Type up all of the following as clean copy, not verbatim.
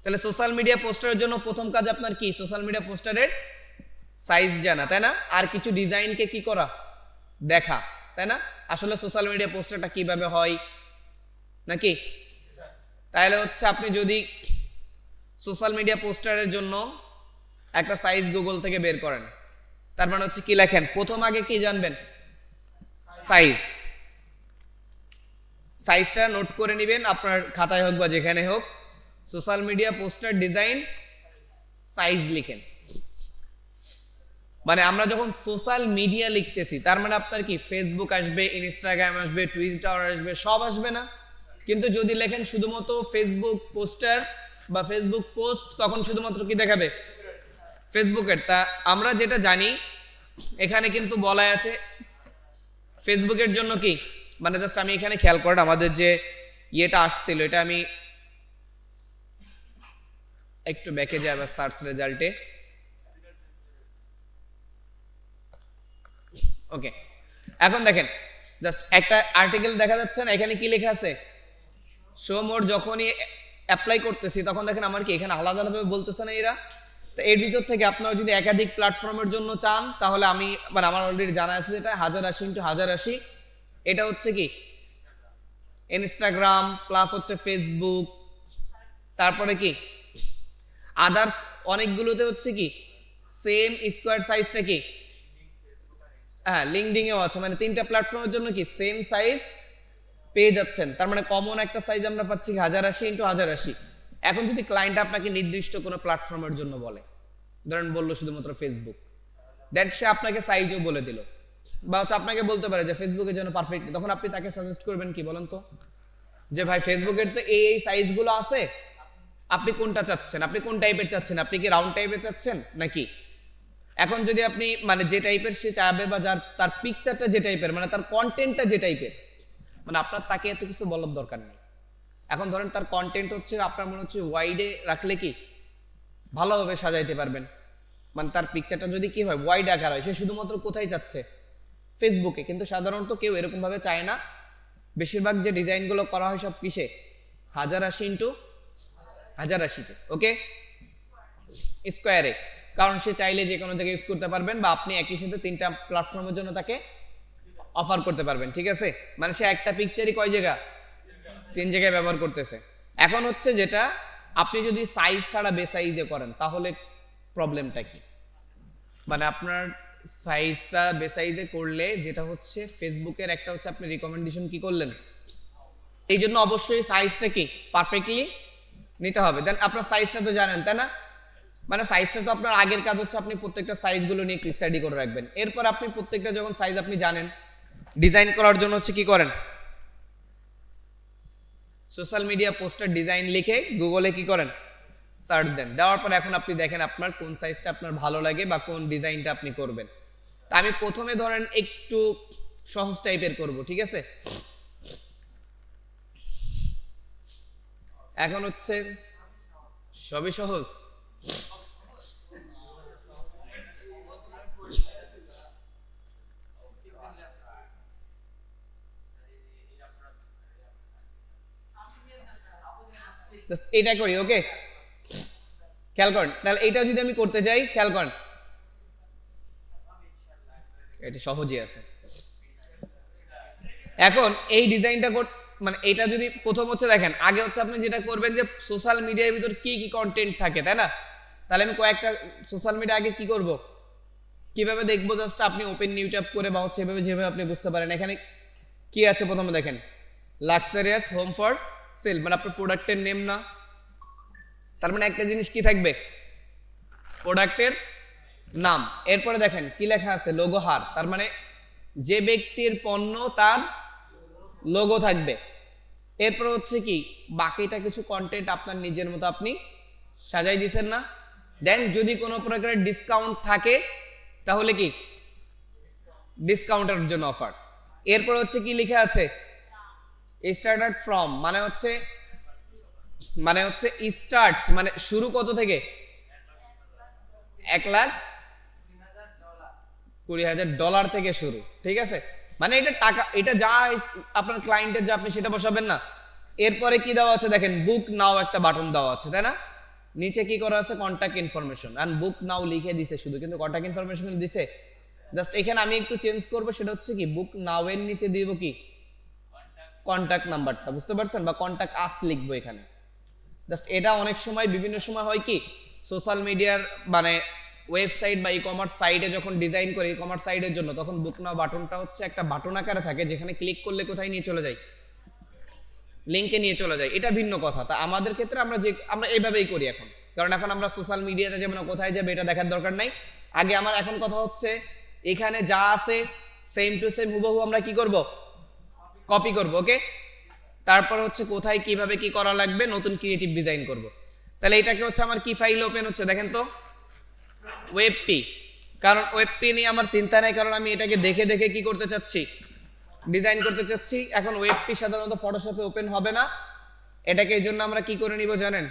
তাহলে social media পোস্টারের জন্য প্রথম কাজ আপনার কি? সোশ্যাল মিডিয়া পোস্টারের সাইজ জানা, তাই না? আর কিছু ডিজাইনকে কি করা, দেখা, তাই না? আসলে সোশ্যাল মিডিয়া পোস্টারটা কিভাবে হয় নাকি? তাহলে হচ্ছে আপনি যদি সোশ্যাল মিডিয়া পোস্টারের জন্য একটা সাইজ গুগল থেকে বের করেন, তার মানে হচ্ছে কি লেখেন, প্রথম আগে কি জানবেন? সাইজ। সাইজটা নোট করে নেবেন আপনার খাতায় হোক বা যেখানে হোক। Social media poster design size লিখেন। মানে আমরা যখন সোশ্যাল মিডিয়া লিখতেছি তার মানে আপনার কি ফেসবুক আসবে, ইনস্টাগ্রাম আসবে, টুইটার আসবে, সব আসবে না? কিন্তু যদি লেখেন শুধুমাত্র ফেসবুক পোস্টার বা ফেসবুক পোস্ট, তখন শুধুমাত্র কি দেখাবে? ফেসবুকের। তা আমরা যেটা জানি এখানে কিন্তু বলা আছে ফেসবুকের জন্য কি, মানে জাস্ট আমি এখানে খেয়াল করেন আমাদের যে ইয়েটা আসছিল, এটা আমি একটু ব্যাকে যাই আবার সার্চ রেজাল্টে। ওকে, এখন দেখেন জাস্ট একটা আর্টিকেল দেখা যাচ্ছে না, এখানে কি লেখা আছে? শো মোর। যখনই অ্যাপ্লাই করতেছি তখন দেখেন আমার কি এখানে আলাদা আলাদাভাবে বলতেছে না এরা? তো এর ভিতর থেকে আপনারা যদি একাধিক প্ল্যাটফর্মের জন্য চান তাহলে আমি মানে আমার অলরেডি জানা আছে যেটা 1080x1080, এটা হচ্ছে কি ইনস্টাগ্রাম প্লাস হচ্ছে ফেসবুক, তারপরে কি আদার্স অনেকগুলোতে হচ্ছে কি সেম স্কোয়ার সাইজটা কি, হ্যাঁ লিঙ্কডিং এও আছে, মানে তিনটা প্ল্যাটফর্মের জন্য কি সেম সাইজ পেয়ে যাচ্ছেন। তার মানে কমন একটা সাইজ আমরা পাচ্ছি 1080x1080। এখন যদি ক্লায়েন্ট আপনাকে নির্দিষ্ট কোনো প্ল্যাটফর্মের জন্য বলে, ধরেন বললো শুধুমাত্র ফেসবুক, দেন সে আপনাকে সাইজও বলে দিল, বা হচ্ছে আপনাকে বলতে পারে যে ফেসবুকের জন্য পারফেক্ট, তখন আপনি তাকে সাজেস্ট করবেন কি বলেন তো, যে ভাই ফেসবুকের তো এই সাইজগুলো আছে, আপনি কোনটা চাচ্ছেন, আপনি কোন টাইপের চাচ্ছেন, আপনি কি রাউন্ড টাইপের চাচ্ছেন নাকি? এখন যদি আপনি মানে যে টাইপের সে চাবে বা যার তার পিকচারটা যে টাইপের, মানে তার কন্টেন্টটা যে টাইপের, মানে আপনার তাকে এত কিছু বলার দরকার নেই। এখন ধরেন তার কন্টেন্ট হচ্ছে আপনার মনে হচ্ছে ওয়াইডে রাখলে কি ভালোভাবে সাজাইতে পারবেন, মানে তার পিকচারটা যদি কি হয় ওয়াইড আকার হয়, সে শুধুমাত্র কোথায় যাচ্ছে? ফেসবুকে। কিন্তু সাধারণত কেউ এরকম ভাবে চায় না, বেশিরভাগ যে ডিজাইনগুলো করা হয় সব কিসে? 1080x1080-তে, ওকে, স্কোয়ারে। কারণ সে চাইলে যে কোনো জায়গায় ইউজ করতে পারবেন, বা আপনি একই সাথে তিনটা প্ল্যাটফর্মের জন্য তাকে অফার করতে পারবেন, ঠিক আছে? মানে সে একটা পিকচারই কয় জায়গা? 3 জায়গায় ব্যবহার করতেছে। এখন হচ্ছে যেটা, আপনি যদি সাইজ ছাড়া বেসাইজে করেন তাহলে প্রবলেমটা কি? মানে আপনার সাইজটা বেসাইজে করলে যেটা হচ্ছে ফেসবুকের একটা হচ্ছে আপনি রিকমেন্ডেশন কি করলেন, এই জন্য অবশ্যই সাইজটা কি পারফেক্টলি নিতে হবে। দেন আপনার সাইজটা তো জানেন, তাই না? মানে সাইজটা তো আপনার আগের কাজ হচ্ছে আপনি প্রত্যেকটা সাইজগুলো নিয়ে স্টাডি করে রাখবেন। এরপর আপনি প্রত্যেকটা যখন সাইজ আপনি জানেন, ডিজাইন করার জন্য হচ্ছে কি করেন, সোশ্যাল মিডিয়া পোস্টার ডিজাইন লিখে গুগলে কি করেন, সার্চ দেন। দেওয়ার পর এখন আপনি দেখেন আপনার কোন সাইজটা আপনার ভালো লাগে বা কোন ডিজাইনটা আপনি করবেন। তা আমি প্রথমে ধরেন একটু সহজ টাইপের করব, ঠিক আছে? এখন হচ্ছে সবই সহজ। এটা করি, ওকে, খেয়াল করেন। তাহলে এইটা যদি আমি করতে চাই, খেয়াল করেন, এটা সহজই আছে। এখন এই ডিজাইনটা মানে এটা যদি প্রথম হচ্ছে দেখেন, আগে হচ্ছে আপনি যেটা করবেন যে সোশ্যাল মিডিয়ার ভিতর কি কি কন্টেন্ট থাকে, তাই না? তাহলে আমি কয়েকটা সোশ্যাল মিডিয়া আগে কি করব, কিভাবে দেখবো, জাস্ট আপনি ওপেন নিউ ট্যাব করে বা হচ্ছে এভাবে যেভাবে আপনি বুঝতে পারেন। এখানে কি আছে প্রথমে দেখেন, লাক্সারিয়াস হোম ফর সেল, মানে আপনার প্রোডাক্টের নেম না? তার মানে একটা জিনিস কি থাকবে, প্রোডাক্টের নাম। এরপরে দেখেন কি লেখা আছে, লোগো হার, তার মানে যে ব্যক্তির পণ্য তার লোগো থাকবে। এরপর হচ্ছে কি বাকিটা কিছু কন্টেন্ট আপনার নিজের মতো আপনি সাজাই দিছেন না? দেন যদি কোনো প্রকারের ডিসকাউন্ট থাকে তাহলে কি ডিসকাউন্টের জন্য অফার। এরপর হচ্ছে কি লেখা আছে, স্টার্টেড ফ্রম, মানে হচ্ছে স্টার্ট মানে শুরু কত থেকে, 1,20,000 থেকে শুরু, ঠিক আছে? মানে এটা টাকা, এটা যা আপনার ক্লায়েন্টের যা আপনি সেটা বসাবেন না। এরপরে কি দেওয়া আছে দেখেন, বুক নাও একটা বাটন দেওয়া আছে, তাই না? নিচে কি করা আছে কন্টাক্ট ইনফরমেশন এন্ড বুক নাও লিখে দিছে শুধু, কিন্তু কন্টাক্ট ইনফরমেশন দিছে জাস্ট এখানে আমি একটু চেঞ্জ করব, সেটা হচ্ছে কি বুক নাও এর নিচে দিব কি কন্টাক্ট নাম্বারটা, বুঝতে পারছেন, বা কন্টাক্ট আস লিখবো এখানে। জাস্ট এটা অনেক সময় বিভিন্ন সময় হয় কি সোশ্যাল মিডিয়ার মানে ওয়েবসাইট বা ই কমার্স সাইটে যখন ডিজাইন করে ই কমার্স সাইটের জন্য, তখন বুক নাও বাটনটা হচ্ছে একটা বাটন আকারে থাকে, যেখানে ক্লিক করলে কোথায় নিয়ে চলে যায়, লিঙ্কে নিয়ে চলে যায়, এটা ভিন্ন কথা। তা আমাদের ক্ষেত্রে আমরা এইভাবেই করি এখন, কারণ এখন আমরা সোশ্যাল মিডিয়াতে যাবো না, কোথায় যাবে এটা দেখার দরকার নাই। আগে আমার এখন কথা হচ্ছে এখানে যা আছে সেম টু সেম হুবহু আমরা কি করব, কপি করব। ওকে, তারপর হচ্ছে কোথায় কিভাবে কি করা লাগবে নতুন ক্রিয়েটিভ ডিজাইন করব। তাহলে এটাকে হচ্ছে আমার কি ফাইল ওপেন হচ্ছে দেখেন তো, ওয়েবপি। কারণ ওয়েবপি নিয়ে আমার চিন্তা নাই, কারণ আমি এটাকে দেখে দেখে কি করতে চাচ্ছি, ডিজাইন করতে চাচ্ছি। এখন ওয়েবপি সাধারণত ফটোশপে ওপেন হবে না, এটাকে এই জন্য আমরা কি করে নিব জানেন,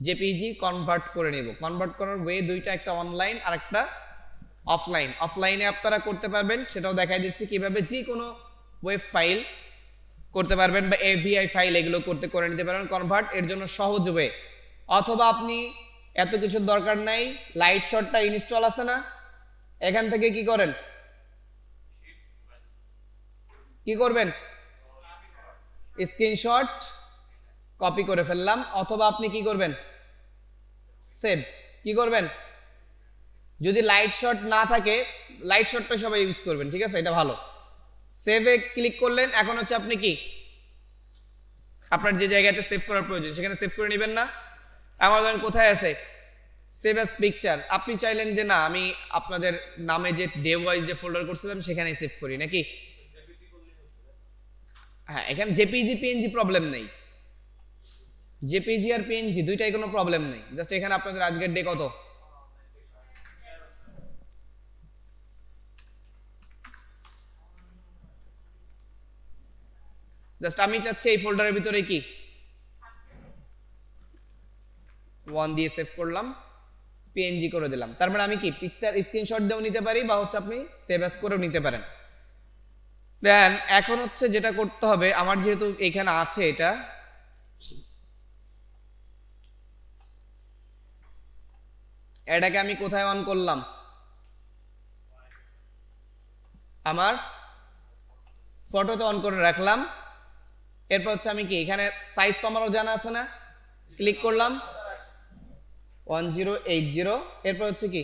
জেপিজি কনভার্ট করে নিব। কনভার্ট করার ওয়ে দুইটা, একটা অনলাইন আর একটা অফলাইন। অফলাইনে আপনারা করতে পারবেন, সেটাও দেখাই দিচ্ছি কিভাবে, যে কোনো ওয়েব ফাইল করতে পারবেন বা এভিআই ফাইল এগুলো করে নিতে পারবেন কনভার্ট, এর জন্য সহজ ওয়ে। অথবা আপনি এত কিছুর দরকার নাই, লাইট শটটা ইনস্টল আছে না, এখান থেকে কি করেন, কি করবেন, স্ক্রিনশট কপি করে ফেললাম, অথবা আপনি কি করবেন, সেভ, কি করবেন, যদি লাইট শট না থাকে, লাইট শটটা সবাই ইউজ করবেন, ঠিক আছে, এটা ভালো। সেভে ক্লিক করলেন, এখন হচ্ছে আপনি কি আপনার যে জায়গাতে সেভ করার প্রয়োজন সেখানে সেভ করে নেবেন না। আমার ধরেন কোথায় আছে, সেভ অ্যাজ পিকচার, আপনি চাইলেন যে না আমি আপনাদের নামে যে ডে ওয়াইজ যে ফোল্ডার করছিলাম সেখানেই সেভ করি নাকি, হ্যাঁ এখানে জেপিজি পিএনজি প্রবলেম নেই, জেপিজি আর পিএনজি দুইটাই কোনো প্রবলেম নেই। জাস্ট এখানে আপনাদের আজকের ডে কত, জাস্ট আমি চাচ্ছি এই ফোল্ডারের ভিতরে কি 1 দিয়ে সেভ করলাম, পিএনজি করে দিলাম। তার মানে আমি কি পিকচার স্ক্রিনশট দিয়েও নিতে পারি, বা হচ্ছে আপনি সেভ অ্যাজ করেও নিতে পারেন। দেন এখন হচ্ছে যেটা করতে হবে, আমার যেহেতু এখানে আছে এটা, এটাকে আমি কোথায় অন করলাম, আমার ফটোতে অন করে রাখলাম। এরপর হচ্ছে আমি কি এখানে সাইজ তো আমারও জানা আছে না, ক্লিক করলাম 1080, এরপর হচ্ছে কি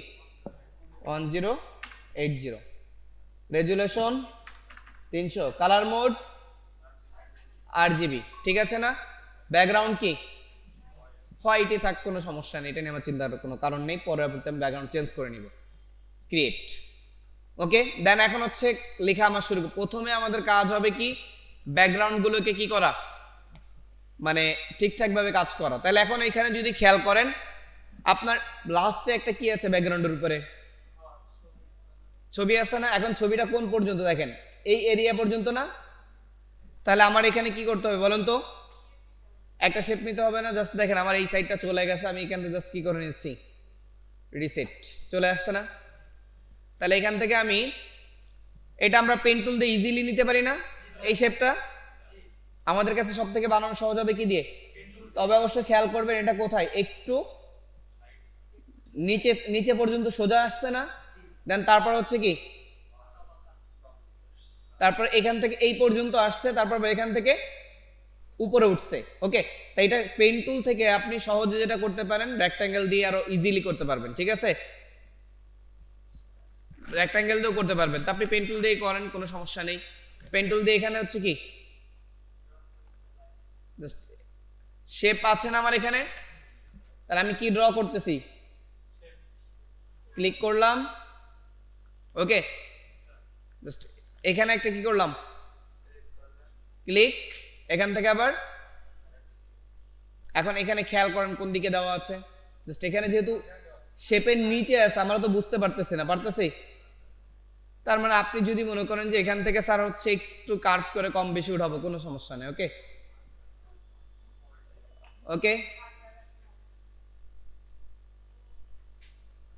1080, রেজুলেশন 300, কালার মোড RGB, ঠিক আছে না, ব্যাকগ্রাউন্ড কি হোয়াইটে থাক, কোনো সমস্যা নেই, এটা নিয়ে আমার চিন্তার কোনো কারণ নেই, পরবর্তীতে আমি ব্যাকগ্রাউন্ড চেঞ্জ করে নিব, ক্রিয়েট। ওকে, দেন এখন হচ্ছে লেখা আমার শুরু। প্রথমে আমাদের কাজ হবে কি ব্যাকগ্রাউন্ড গুলোকে কি করা, মানে ঠিকঠাক ভাবে কাজ করা। তাহলে এখন এখানে যদি খেয়াল করেন, আপনার লাস্টে একটা কি আছে ব্যাকগ্রাউন্ডের উপরে, ছবি আছে না। এখন ছবিটা কোন পর্যন্ত দেখেন, এই এরিয়া পর্যন্ত না। তাহলে আমার এখানে কি করতে হবে বলেন তো, একটা শেপ নিতে হবে না। জাস্ট দেখেন আমার এই সাইডটা চলে গেছে, আমি এখান থেকে জাস্ট কি করে নিচ্ছি, রিসেট, চলে আসছে না। তাহলে এখান থেকে আমি এটা আমরা পেন টুল দিয়ে ইজিলি নিতে পারি না, এই শেপটা আমাদের কাছে সব থেকে বানানো সহজ হবে কি দিয়ে, তবে অবশ্যই খেয়াল করবেন এটা কোথায় একটু নিচে নিচে পর্যন্ত সোজা আসছে না। দেন তারপর হচ্ছে কি, তারপর এখান থেকে এই পর্যন্ত আসছে, তারপর এখান থেকে উপরে উঠছে। ওকে, তাই এটা পেন টুল থেকে আপনি সহজে যেটা করতে পারেন, রেক্ট্যাঙ্গেল দিয়ে আরো ইজিলি করতে পারবেন, ঠিক আছে, রেক্ট্যাঙ্গেল দিয়েও করতে পারবেন। তা আপনি পেন টুল দিয়ে করেন, কোনো সমস্যা নেই। পেন টুল দিয়ে এখানে হচ্ছে কি শেপ আছে না আমার এখানে, তাহলে আমি কি ড্র করতেছি, ক্লিক করলাম, ওকে, জাস্ট এখানে একটা কি করলাম, ক্লিক, এখান থেকে আবার, এখন এখানে খেয়াল করেন কোন দিকে দেওয়া আছে, জাস্ট এখানে যেহেতু শেপের নিচে আছে আমরা তো বুঝতে পারতেছি না, পারতেছি। তার মানে আপনি যদি মনে করেন যে এখান থেকে স্যার হচ্ছে একটু কার্ভ করে কম বেশি উঠাবো, কোনো সমস্যা নেই। ওকে, ওকে,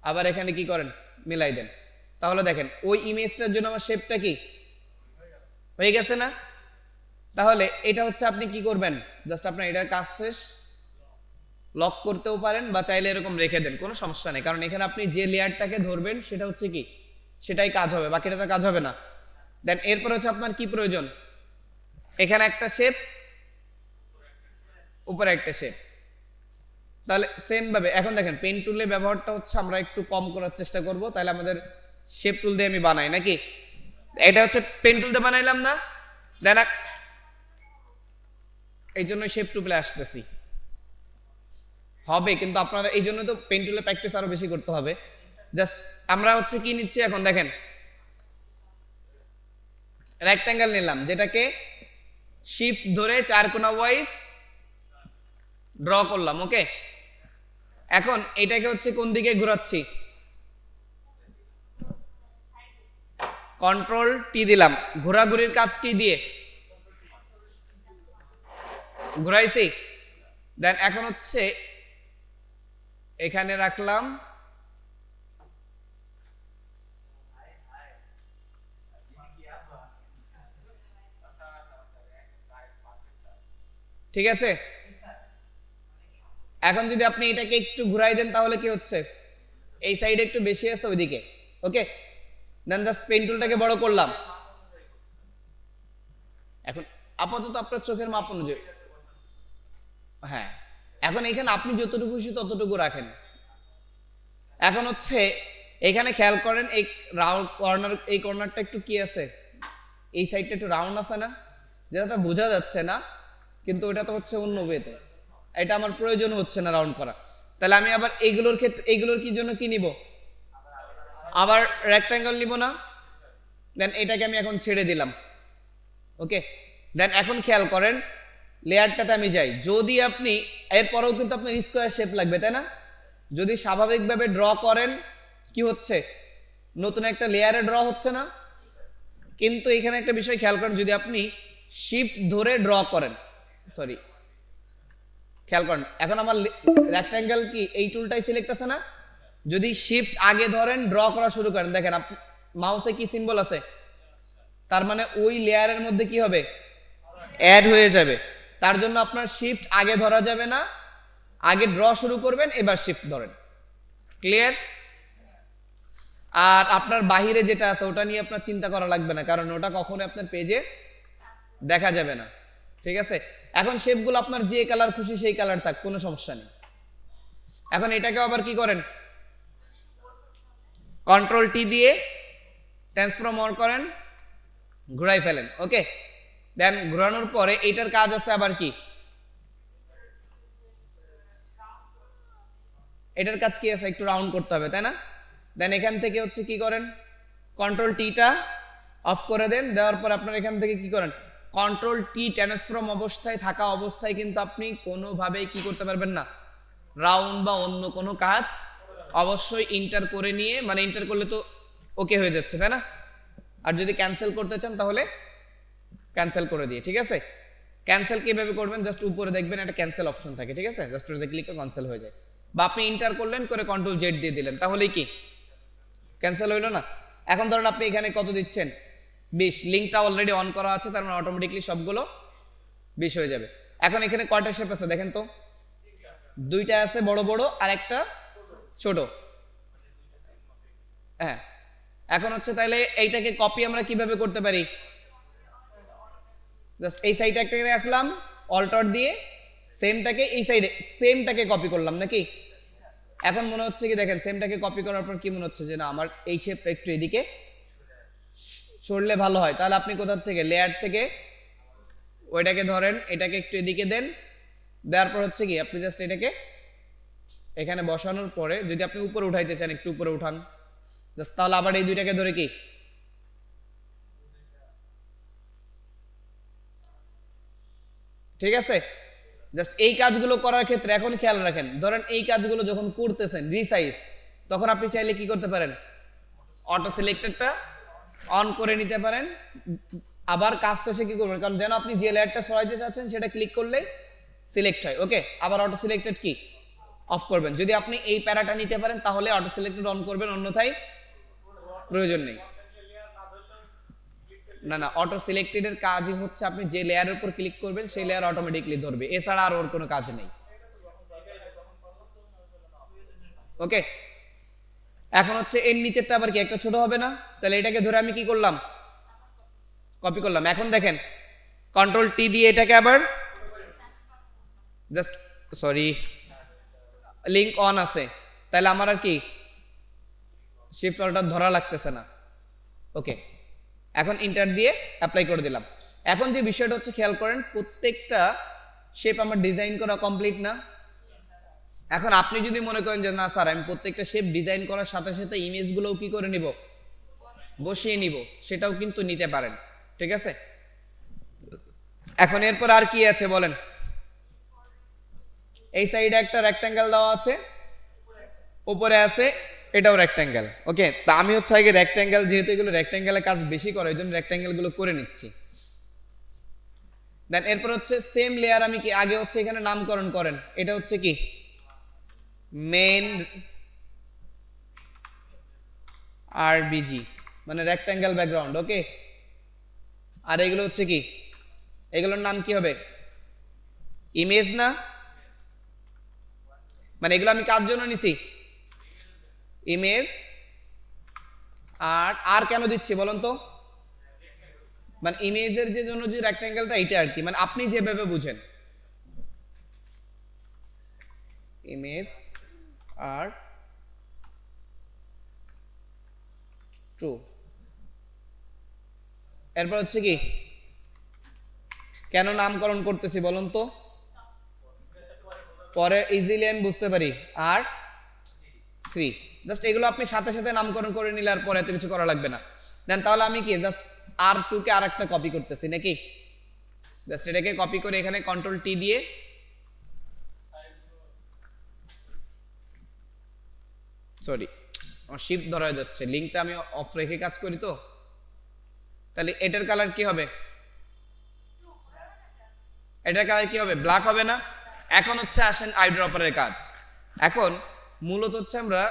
আবার এখানে কি করেন, মিলাই দেন। তাহলে দেখেন ওই ইমেজটার জন্য আমার শেপটা কি হয়ে গেছে না। তাহলে এটা হচ্ছে আপনি কি করবেন, জাস্ট আপনার এটার কাজ শেষ, লক করতেও পারেন বা চাইলে এরকম রেখে দেন, কোনো সমস্যা নেই, কারণ এখানে আপনি যে লেয়ারটাকে ধরবেন সেটা হচ্ছে কি, সেটাই কাজ হবে, বাকিটা তো কাজ হবে না। দেন এরপর হচ্ছে আপনার কি প্রয়োজন, এখানে একটা শেপ, উপরে একটা শেপ। তাহলে সেম ভাবে এখন দেখেন পেন টুলের ব্যবহারটা হচ্ছে আমরা একটু কম করার চেষ্টা করব, তাহলে আমাদের শেপ টুল দিয়ে আমি বানাই নাকি, এটা হচ্ছে পেন টুল দিয়ে বানাইলাম না, দেন এই জন্য শেপ টুলে আসতেছি হবে, কিন্তু আপনারা এই জন্য তো পেন টুলে প্র্যাকটিস আরো বেশি করতে হবে। জাস্ট আমরা হচ্ছে কি নিচ্ছি এখন দেখেন, রেক্ট্যাঙ্গেল নিলাম, যেটাকে শিফট ধরে চার কোণা ওয়াইজ ড্র করলাম, ওকে। এখন এটাকে হচ্ছে কোন দিকে ঘোরাচ্ছি, কন্ট্রোল টি দিলাম, ঘোরাঘুরির কাজ কি দিয়ে ঘুরাইছি। দেন এখন হচ্ছে এখানে রাখলাম, ঠিক আছে। এখন যদি আপনি এটাকে একটু ঘুরাই দেন তাহলে কি হচ্ছে, এই সাইডে একটু বেশি আছে ওইদিকে, ওকে। দেন জাস্ট পেন টুলটাকে বড় করলাম। এখন আপাতত আপনার চোখের মাপ অনুযায়ী, হ্যাঁ, এখন এখানে আপনি যতটুকু খুশি ততটুকু রাখেন। এখন হচ্ছে এখানে খেয়াল করেন এই রাউন্ড কর্নার, এই কর্নারটা একটু কি আছে, এই সাইডটা একটু রাউন্ড আছে না, যেটা বোঝা যাচ্ছে না, কিন্তু ওটা তো হচ্ছে অন্য ওয়েতে, এটা আমার প্রয়োজন হচ্ছে না রাউন্ড করা। তাহলে আমি আবার এইগুলোর ক্ষেত্রে এইগুলোর কি জন্য কি নিব, আবার রেক্ট্যাঙ্গেল নিব না। দেন এটাকে আমি এখন ছেড়ে দিলাম, ওকে। দেন এখন খেয়াল করেন লেয়ারটাতে আমি যাই, যদি আপনি এরপরেও কিন্তু আপনার স্কোয়ার শেপ লাগবে, তাই না? যদি স্বাভাবিকভাবে ড্র করেন কি হচ্ছে, নতুন একটা লেয়ারে ড্র হচ্ছে না, কিন্তু এখানে একটা বিষয় খেয়াল করেন, যদি আপনি শিফট ধরে ড্র করেন, সরি খেয়াল করেন, এখন আমার রেক্ট্যাঙ্গেল কি এই টুলটাই সিলেক্ট আছে না, যদি শিফট আগে ধরেন ড্র করা শুরু করেন, দেখেন মাউসে কি সিম্বল আছে, তার মানে ওই লেয়ারের মধ্যে কি হবে, অ্যাড হয়ে যাবে। তার জন্য আপনার শিফট আগে ধরা যাবে না, আগে ড্র শুরু করবেন, এবার শিফট ধরেন, ক্লিয়ার। আর আপনার বাহিরে যেটা আছে ওটা নিয়ে আপনার চিন্তা করা লাগবে না, কারণ ওটা কখনো আপনার পেজে দেখা যাবে না, ঠিক আছে। এখন শেপগুলো আপনার যে কালার খুশি সেই কালার থাক, কোনো সমস্যা নেই। এখন এটাকে আবার কি করেন, কন্ট্রোল টি দিয়ে ট্রান্সফর্ম অন করেন, ঘুরাই ফেলেন, ওকে। দেন ঘোরানোর পরে এইটার কাজ আছে আবার কি, এটার কাজ কি আছে, একটু রাউন্ড করতে হবে, তাই না? দেন এখান থেকে হচ্ছে কি করেন, কন্ট্রোল টিটা অফ করে দেন, দেওয়ার পর আপনার এখান থেকে কি করেন, কন্ট্রোল টি ট্রান্সফর্ম অবস্থায় থাকা অবস্থায় কিন্তু আপনি কোনোভাবেই কি করতে পারবেন না, রাউন্ড বা অন্য কোনো কাজ অবশ্যই ইন্টার করে নিয়ে, মানে ইন্টার করলে তো ওকে হয়ে যাচ্ছে, তাই না? আর যদি ক্যান্সেল করতে চান তাহলে ক্যান্সেল করে দিয়ে, ঠিক আছে। ক্যান্সেল কিভাবে করবেন, জাস্ট উপরে দেখবেন একটা ক্যান্সেল অপশন থাকে, ঠিক আছে, জাস্ট ওটাতে ক্লিক করে ক্যান্সেল হয়ে যায়। বা আপনি ইন্টার করলেন, করে কন্ট্রোল জেড দিয়ে দিলেন, তাহলেই কি ক্যান্সেল হইলো না। এখন ধরুন আপনি এখানে কত দিচ্ছেন, 20, লিঙ্কটা অলরেডি অন করা আছে, তার মানে অটোমেটিকলি সবগুলো 20 হয়ে যাবে। এখন এখানে কয়টা শেপ আছে দেখেন তো, দুইটা আছে বড় বড় আর একটা ছোট, হ্যাঁ। এখন হচ্ছে তাহলে এইটাকে কপি আমরা কিভাবে করতে পারি, জাস্ট এই সাইডে একটা রাখলাম অল্টার দিয়ে, সেমটাকে এই সাইডে সেমটাকে কপি করলাম নাকি। এখন মনে হচ্ছে কি দেখেন, সেমটাকে কপি করার পর কি মনে হচ্ছে যে না আমার এই শেপটা একটু এদিকে সরলে ভালো হয়, তাহলে আপনি কোথা থেকে, লেয়ার থেকে ওইটাকে ধরেন, এটাকে একটু এদিকে দেন, দেওয়ার পর হচ্ছে কি আপনি জাস্ট এটাকে এখানে বসানোর পরে যদি আপনি উপরে উঠাইতে চান একটু উপরে উঠান, জাস্ট তাহলে আবার এই দুইটাকে ধরে কি, ঠিক আছে। জাস্ট এই কাজগুলো করার ক্ষেত্রে এখন খেয়াল রাখেন, ধরেন এই কাজগুলো যখন করতেছেন রিসাইজ, তখন আপনি চাইলে কি করতে পারেন, অটো সিলেক্টরটা অন করে নিতে পারেন। আবার কাজ শেষে কি করবেন, কারণ যেন আপনি যে লেয়ারটা সরাইতে চাচ্ছেন সেটা ক্লিক করলে সিলেক্ট হয়, ওকে। আবার অটো সিলেক্টেড কি অফ করবেন, যদি আপনি এই প্যারাটা নিতে পারেন তাহলে অটো সিলেক্টেড অন করবেন, অন্যথায় প্রয়োজন নেই। না না, অটো সিলেক্টেড এর কাজই হচ্ছে আপনি যে লেয়ারের উপর ক্লিক করবেন সেই লেয়ার অটোমেটিকলি ধরবে, এছাড়া আর ওর কোনো কাজ নেই। ওকে, এখন হচ্ছে এর নিচেরটা আবার কি একটা ছোট হবে না, তাহলে এটাকে ধরে আমি কি করলাম, কপি করলাম। এখন দেখেন কন্ট্রোল টি দিয়ে এটাকে আবার জাস্ট, সরি, লিংক অন আছে, তাহলে আমার আর কি শিফট অল্টার ধরা লাগতেছে না। ওকে, এখন ইন্টার দিয়ে অ্যাপ্লাই করে দিলাম। এখন যে বিষয়টা হচ্ছে খেয়াল করেন, প্রত্যেকটা শেপ আমার ডিজাইন করা কমপ্লিট না। এখন আপনি যদি মনে করেন যে না স্যার আমি প্রত্যেকটা শেপ ডিজাইন করার সাথে সাথে ইমেজগুলোও কি করে নিব, বসিয়ে নিব, সেটাও কিন্তু নিতে পারেন। ঠিক আছে, এখন এরপর আর কি আছে বলেন। এই সাইডে একটা রেক্ট্যাঙ্গেল দেওয়া আছে, উপরে আছে এটাও রেক্ট্যাঙ্গেল। ওকে, তা আমি হচ্ছে আগে রেক্ট্যাঙ্গেল, যেহেতু এগুলো রেক্ট্যাঙ্গেলের কাজ বেশি করে, এই জন্য রেক্ট্যাঙ্গেল গুলো করে নিচ্ছি। দেন এরপর হচ্ছে সেম লেয়ার আমি কি আগে হচ্ছে এখানে নামকরণ করেন, এটা হচ্ছে কি মেইন আরবিজি, মানে রেক্ট্যাঙ্গেল ব্যাকগ্রাউন্ড। ওকে, আর এগুলো হচ্ছে কি, এগুলোর নাম কি হবে, ইমেজ না, মানে এগুলো আমি কার জন্য নিছি, ইমেজ। আর কেন দিচ্ছি বলুন তো, মানে ইমেজের যে জন্য যে রেক্ট্যাঙ্গেলটা এটা আর কি, মানে আপনি যেভাবে বুঝেন, ইমেজ আর ট্রু। এরপর হচ্ছে কি, কেন নামকরণ করতেছি বলুন তো, পরে ইজিলি আমি বুঝতে পারি। আর 3, জাস্ট এগুলো আপনি সাথে সাথে নামকরণ করে নিলে আর পরে এত কিছু করা লাগবে না। দেন তাহলে আমি কি জাস্ট R2 কে আর একটা কপি করতেছি নাকি, জাস্ট এটাকে কপি করে এখানে কন্ট্রোল টি দিয়ে, সরি আমার শিফট ধরা যাচ্ছে, লিঙ্কটা আমি অফ রেখে কাজ করি তো। তাহলে এটার কালার কি হবে, এটার কালার কি হবে, ব্ল্যাক হবে না। এখন হচ্ছে আসেন আইড্রপারের কাজ। এখন মূলত হচ্ছে আমরা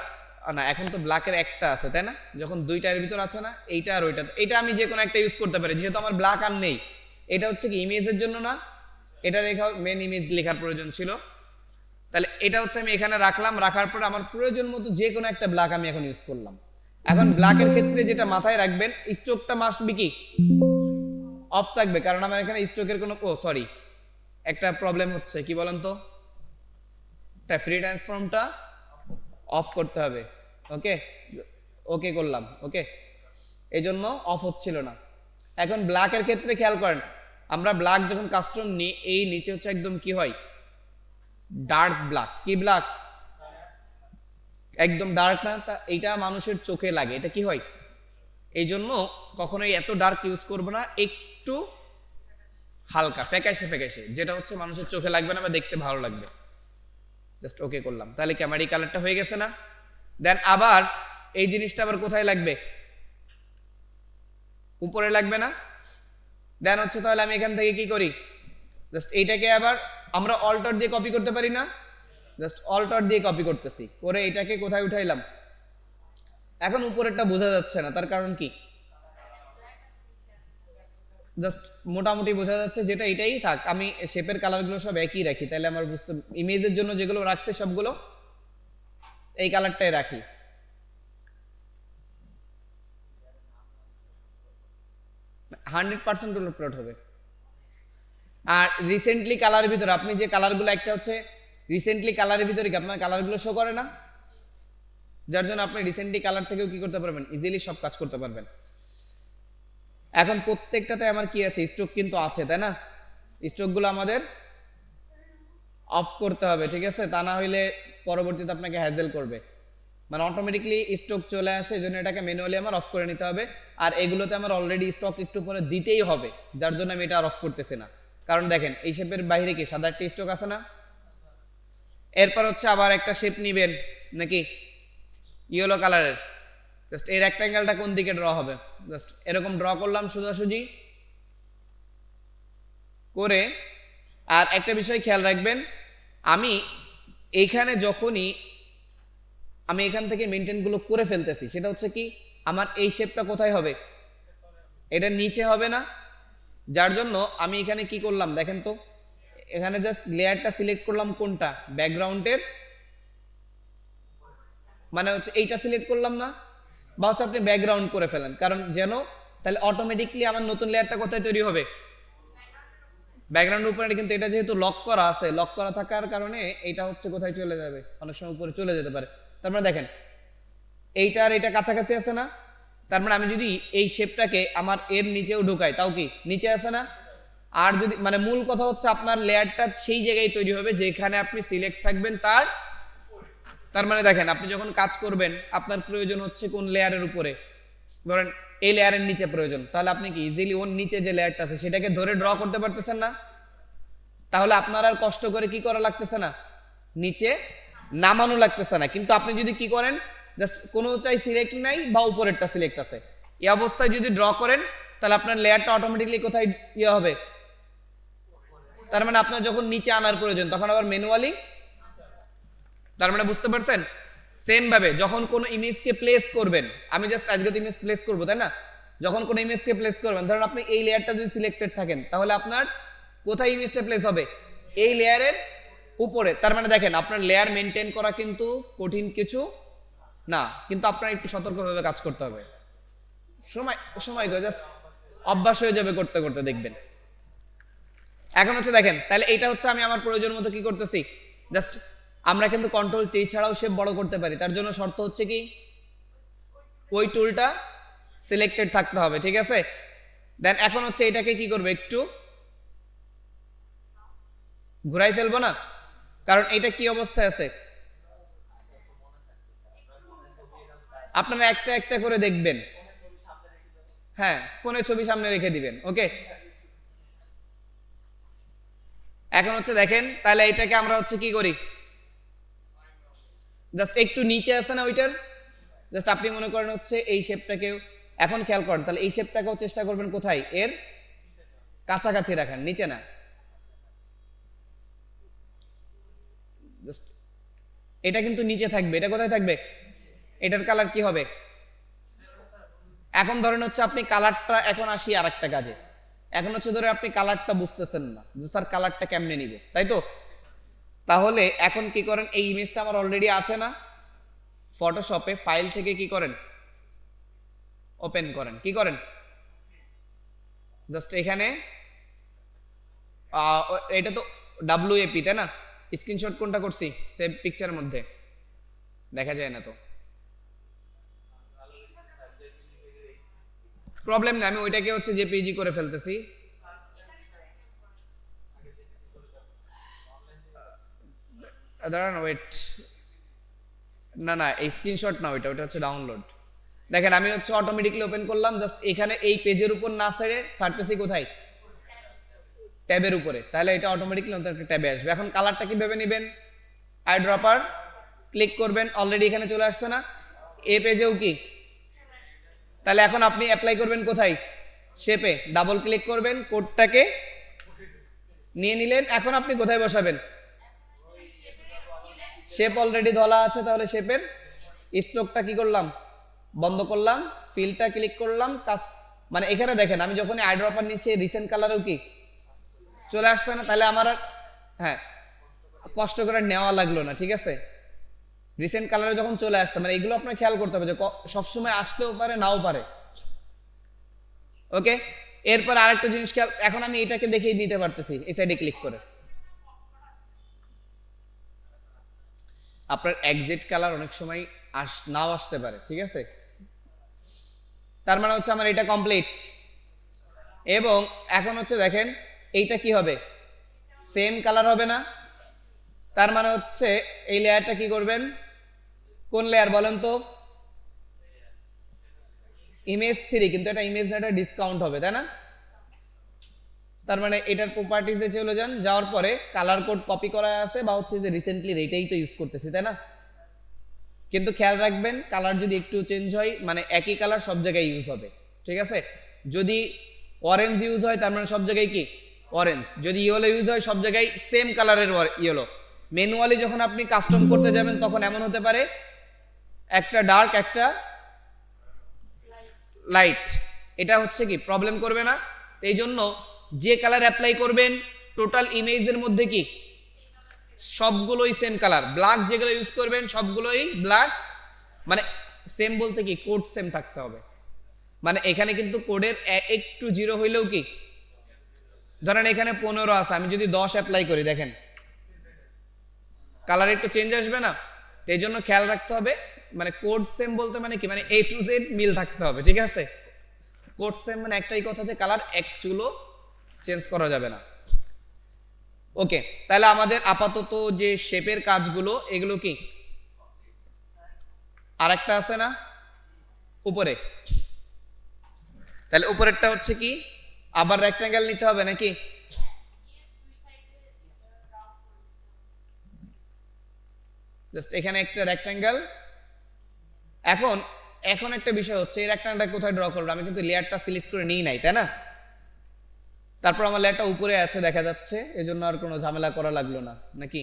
না, এখন তো ব্ল্যাকের একটা আছে তাই না, যখন দুইটার ভিতর আছে না, এইটা আর ওইটা, এটা আমি যে কোনো একটা ইউজ করতে পারি, যেহেতু আমার ব্ল্যাক আর নেই। এটা হচ্ছে কি ইমেজের জন্য না, এটা লেখা মেন ইমেজ লেখার প্রয়োজন ছিল, তাহলে এটা হচ্ছে আমি এখানে রাখলাম, রাখার পর আমার প্রয়োজন মতো যে কোনো একটা ব্ল্যাক আমি এখন ইউজ করলাম। এখন ব্ল্যাকের ক্ষেত্রে যেটা মাথায় রাখবেন, স্ট্রোকটা মাস্ট বি কি অফ থাকবে, কারণ আমার এখানে স্ট্রোকের কোনো, ও সরি একটা প্রবলেম হচ্ছে কি বলেন তো, এটা ফ্রি ট্রান্সফর্মটা অফ করতে হবে। ওকে, ওকে করলাম। ওকে, এই জন্য অফ হচ্ছিল না। এখন ব্ল্যাকের ক্ষেত্রে খেয়াল করেন, আমরা ব্ল্যাক যখন কাস্টম নিই, এই নিচে হচ্ছে একদম কি হয়, ডার্ক ব্ল্যাক। কি ব্ল্যাক, একদম ডার্ক না, তা এইটা মানুষের চোখে লাগে, এটা কি হয়, এই জন্য কখনোই এত ডার্ক ইউজ করবো না, একটু হালকা ফ্যাকাশে ফ্যাকাশে, যেটা হচ্ছে মানুষের চোখে লাগবে না বা দেখতে ভালো লাগবে। জাস্ট ওকে করলাম, তাহলে ক্যামেরি কালারটা হয়ে গেছে না। দেন আবার এই জিনিসটা আবার কোথায় লাগবে, উপরে লাগবে না। দেন হচ্ছে তাহলে আমি এখান থেকে কি করি, জাস্ট এইটাকে আবার আমরা অল্টার দিয়ে কপি করতে পারি না, জাস্ট অল্টার দিয়ে কপি করতেছি, করে এটাকে কোথায় উঠাইলাম। এখন উপরেরটা বোঝা যাচ্ছে না, তার কারণ কি, জাস্ট মোটামুটি বোঝা যাচ্ছে, যেটা এটাই থাক, আমি শেপের কালারগুলো সব একই রাখি, তাহলে আমার বুঝতে, ইমেজের জন্য যেগুলো রাখছে সবগুলো এই কালারটাই রাখি। 100% আপলোড হবে। আর রিসেন্টলি কালারের ভিতরে আপনি যে কালারগুলো, একটা হচ্ছে রিসেন্টলি কালারের ভিতরে কি আপনার কালারগুলো শো করে না, যার জন্য আপনি রিসেন্টলি কালার থেকেও কি করতে পারবেন, ইজিলি সব কাজ করতে পারবেন। এখন প্রত্যেকটাতে আমার কি আছে, স্ট্রোক কিন্তু আছে তাই না, স্ট্রোকগুলো আমাদের অফ করতে হবে, ঠিক আছে, তা না হইলে পরবর্তীতে আপনাকে হ্যাজেল করবে, মানে অটোমেটিকলি স্টক চলে আসে, এই জন্য এটাকে ম্যানুয়ালি আমার অফ করে নিতে হবে। আর এগুলোতে আমার অলরেডি স্টক একটু পরে দিতেই হবে, যার জন্য আমি এটা আর অফ করতেছি না, কারণ দেখেন এই শেপের বাইরে কি সাদা একটা স্টক আছে না। এরপর হচ্ছে আবার একটা শেপ নিবেন নাকি ইয়েলো কালারের, জাস্ট এই রেক্ট্যাঙ্গেলটা কোন দিকে ড্র হবে, জাস্ট এরকম ড্র করলাম সোজাসুজি করে। আর একটা বিষয় খেয়াল রাখবেন, আমি এইখানে যখনই আমি এখান থেকে মেনটেন গুলো করে ফেলতেছি, সেটা হচ্ছে কি আমার এই শেপটা কোথায় হবে, এটা নিচে হবে না, যার জন্য আমি এখানে কি করলাম দেখেন তো, এখানে জাস্ট লেয়ারটা সিলেক্ট করলাম কোনটা, ব্যাকগ্রাউন্ডের মানে হচ্ছে এইটা সিলেক্ট করলাম না, বা হচ্ছে আপনি ব্যাকগ্রাউন্ড করে ফেলেন, কারণ যেন তাহলে অটোমেটিকলি আমার নতুন লেয়ারটা কোথায় তৈরি হবে, ব্যাকগ্রাউন্ডের উপরে। কিন্তু এটা যেহেতু লক করা আছে, লক করা থাকার কারণে এটা হচ্ছে কোথায় চলে যাবে, অনেক সময় উপরে চলে যেতে পারে। তার মানে দেখেন এইটা আর এটা কাছাকাছি আছে না, তার মানে আমি যদি এই শেপটাকে আমার এর নিচেও ঢুকাই তাও কি নিচে আছে না। আর যদি মানে মূল কথা হচ্ছে আপনার লেয়ারটা সেই জায়গায় তৈরি হবে যেখানে আপনি সিলেক্ট থাকবেন তার মানে দেখেন আপনি যখন কাজ করবেন আপনার প্রয়োজন হচ্ছে কোন লেয়ারের উপরে, ধরেন এই লেয়ারের নিচে প্রয়োজন, তাহলে আপনি কি ইজিলি ওর নিচে যে লেয়ারটা আছে সেটাকে ধরে ড্র করতে পারতেছেন না। তাহলে আপনার আর কষ্ট করে কি করা লাগতেছে না, নিচে নামানো লাগতেছে না। কিন্তু আপনি যদি কি করেন, জাস্ট কোনোটাই সিলেক্ট নাই বা উপরেরটা সিলেক্ট আছে, এই অবস্থায় যদি ড্র করেন তাহলে আপনার লেয়ারটা অটোমেটিকলি কোথায় ইয়ে হবে। তার মানে আপনার যখন নিচে আনার প্রয়োজন তখন আবার ম্যানুয়ালি, তার মানে বুঝতে পারছেন। সেম ভাবে যখন কোনো ইমেজকে প্লেস করবেন, আমি জাস্ট আজকে তো ইমেজ প্লেস করবো তাই না, যখন কোনো ইমেজকে প্লেস করবেন, ধরুন আপনি এই লেয়ারটা যদি সিলেক্টেড থাকেন তাহলে আপনার কোথায় ইমেজটা প্লেস হবে, এই লেয়ারের উপরে। তার মানে দেখেন আপনার লেয়ার মেনটেন করা কিন্তু কঠিন কিছু না, কিন্তু আপনার একটু সতর্কভাবে কাজ করতে হবে। সময় সময় জাস্ট অভ্যাস হয়ে যাবে করতে করতে দেখবেন। এখন হচ্ছে দেখেন তাহলে এইটা হচ্ছে আমি আমার প্রয়োজন মতো কি করতেছি, জাস্ট আমরা কিন্তু কন্ট্রোল টি ছাড়াও শেপ বড় করতে পারি, তার জন্য শর্ত হচ্ছে কি ওই টুলটা সিলেক্টেড থাকতে হবে, ঠিক আছে। দেন এখন হচ্ছে এটাকে কি করবে, একটু ঘুরাই ফেলবো না, কারণ এটা কি অবস্থায় আছে আপনারা একটা একটা করে দেখবেন। হ্যাঁ, ফোনে ছবি সামনে রেখে দিবেন, ওকে। এখন হচ্ছে দেখেন তাহলে এটাকে আমরা হচ্ছে কি করি, জাস্ট একটু নিচে আছে না ওইটার, জাস্ট আপনি মনে করেন হচ্ছে এই শেপটাকেও, এখন খেয়াল করেন তাহলে এই শেপটাকেও চেষ্টা করবেন কোথায়, এর কাছাকাছি রাখার, নিচে না। জাস্ট এটা কিন্তু নিচে থাকবে, এটা কোথায় থাকবে, এটার কালার কি হবে। এখন ধরেন হচ্ছে আপনি কালারটা, এখন আসি আর একটা কাজে, এখন হচ্ছে ধরে আপনি কালারটা বুঝতেছেন না যে স্যার কালারটা কেমনে নিব, তাই তো। তাহলে এখন কি করেন, এই ইমেজটা আমার অলরেডি আছে না, ফটোশপে ফাইল থেকে কি করেন ওপেন করেন, কি করেন জাস্ট এখানে এটা তো WAP তাই না, স্ক্রিনশট কোনটা করছি, সেভ পিকচার মধ্যে দেখা যায় না তো, প্রবলেম নেই, আমি ওইটাকে হচ্ছে জেপিজি করে ফেলতেছি। দাঁড়ান ওয়েট, না না এই স্ক্রিনশট না, ওইটা হচ্ছে ডাউনলোড। দেখেন আমি হচ্ছে অটোমেটিকলি ওপেন করলাম, জাস্ট এখানে এই পেজের উপর না ছেড়ে ছাড়তেছি কোথায়, ট্যাবের উপরে, তাহলে এটা অটোমেটিকলি নতুন একটা ট্যাবে আসবে। এখন কালারটা কিভাবে নেবেন, আই ড্রপার ক্লিক করবেন, অলরেডি এখানে চলে আসছে না, এ পেজেও কি, তাহলে এখন আপনি অ্যাপ্লাই করবেন কোথায়, শেপে ডাবল ক্লিক করবেন, কোডটাকে নিয়ে নিলেন, এখন আপনি কোথায় বসাবেন, শেপ অলরেডি ধলা আছে, তাহলে শেপের স্ট্রোকটা কি করলাম, বন্ধ করলাম, ফিলটা ক্লিক করলাম, কাজ মানে এখানে দেখেন আমি যখন আই ড্রপার নিচে রিসেন্ট কালারেও কি চলে আসছে না, তাহলে আমার হ্যাঁ কষ্ট করে নেওয়া লাগলো না, ঠিক আছে। রিসেন্ট কালারে যখন চলে আসছে, মানে এগুলো আপনার খেয়াল করতে হবে যে সবসময় আসতেও পারে নাও পারে, ওকে। এরপর আরেকটা জিনিস খেয়াল, এখন আমি এটাকে দেখেই নিতে পারতেছি এই সাইডে ক্লিক করে, আপনার এক্সাক্ট কালার অনেক সময় নাও আসতে পারে, ঠিক আছে। তার মানে হচ্ছে আমার এটা কমপ্লিট। এবং এখন হচ্ছে দেখেন এইটা কি হবে, সেম কালার হবে না, তার মানে হচ্ছে এই লেয়ারটা কি করবেন, কোন লেয়ার বলেন তো, ইমেজ 3, কিন্তু এটা ইমেজ না, এটা ডিসকাউন্ট হবে তাই না। তার মানে এটার প্রপার্টিজে চলে যান, যাওয়ার পরে কালার কোড কপি করা আছে বা হচ্ছে যে রিসেন্টলি এটাই তো ইউজ করতেছি তাই না। কিন্তু খেয়াল রাখবেন কালার যদি একটু চেঞ্জ হয়, মানে একই কালার সব জায়গায় ইউজ হবে, ঠিক আছে। যদি অরেঞ্জ ইউজ হয় তার মানে সব জায়গায় কি অরেঞ্জ, যদি ইয়েলো ইউজ হয় সব জায়গায় সেম কালারের ইয়েলো। ম্যানুয়ালি যখন আপনি কাস্টম করতে যাবেন তখন এমন হতে পারে একটা ডার্ক একটা লাইট, এটা হচ্ছে কি প্রবলেম করবে না। এই জন্য যে কালার অ্যাপ্লাই করবেন টোটাল ইমেজের মধ্যে কি সবগুলোই সেম কালার, ব্ল্যাক যেগুলো ইউজ করবেন সবগুলোই ব্ল্যাক, মানে সেম বলতে কি কোড সেম থাকতে হবে, মানে এখানে কিন্তু কোডের একটু জিরো হইলেও কি, ধরেন এখানে 15 আছে, আমি যদি 10 অ্যাপ্লাই করি দেখেন কালার একটু চেঞ্জ আসবে না? তো এই জন্য খেয়াল রাখতে হবে, মানে কোড সেম বলতে মানে কি, মানে এ টু জেড মিল থাকতে হবে, ঠিক আছে? কোড সেম মানে একটাই কথা যে কালার এক চুলও চেঞ্জ করা যাবে না। ওকে, তাহলে আমাদের আপাতত যে শেপের কাজগুলো এগুলো কি, আর একটা আছে না উপরে, তাহলে উপরেরটা হচ্ছে কি আবার রেক্ট্যাঙ্গেল নিতে হবে নাকি? জাস্ট এখানে একটা রেক্ট্যাঙ্গেল। এখন এখন একটা বিষয় হচ্ছে এই রেক্ট্যাঙ্গেলটা কোথায় ড্র করবো, আমি কিন্তু লেয়ারটা সিলেক্ট করে নিই নাই, তাই না? তারপর আমার লেয়ারটা উপরে আছে দেখা যাচ্ছে, এজন্য আর কোনো ঝামেলা করা লাগলো না নাকি?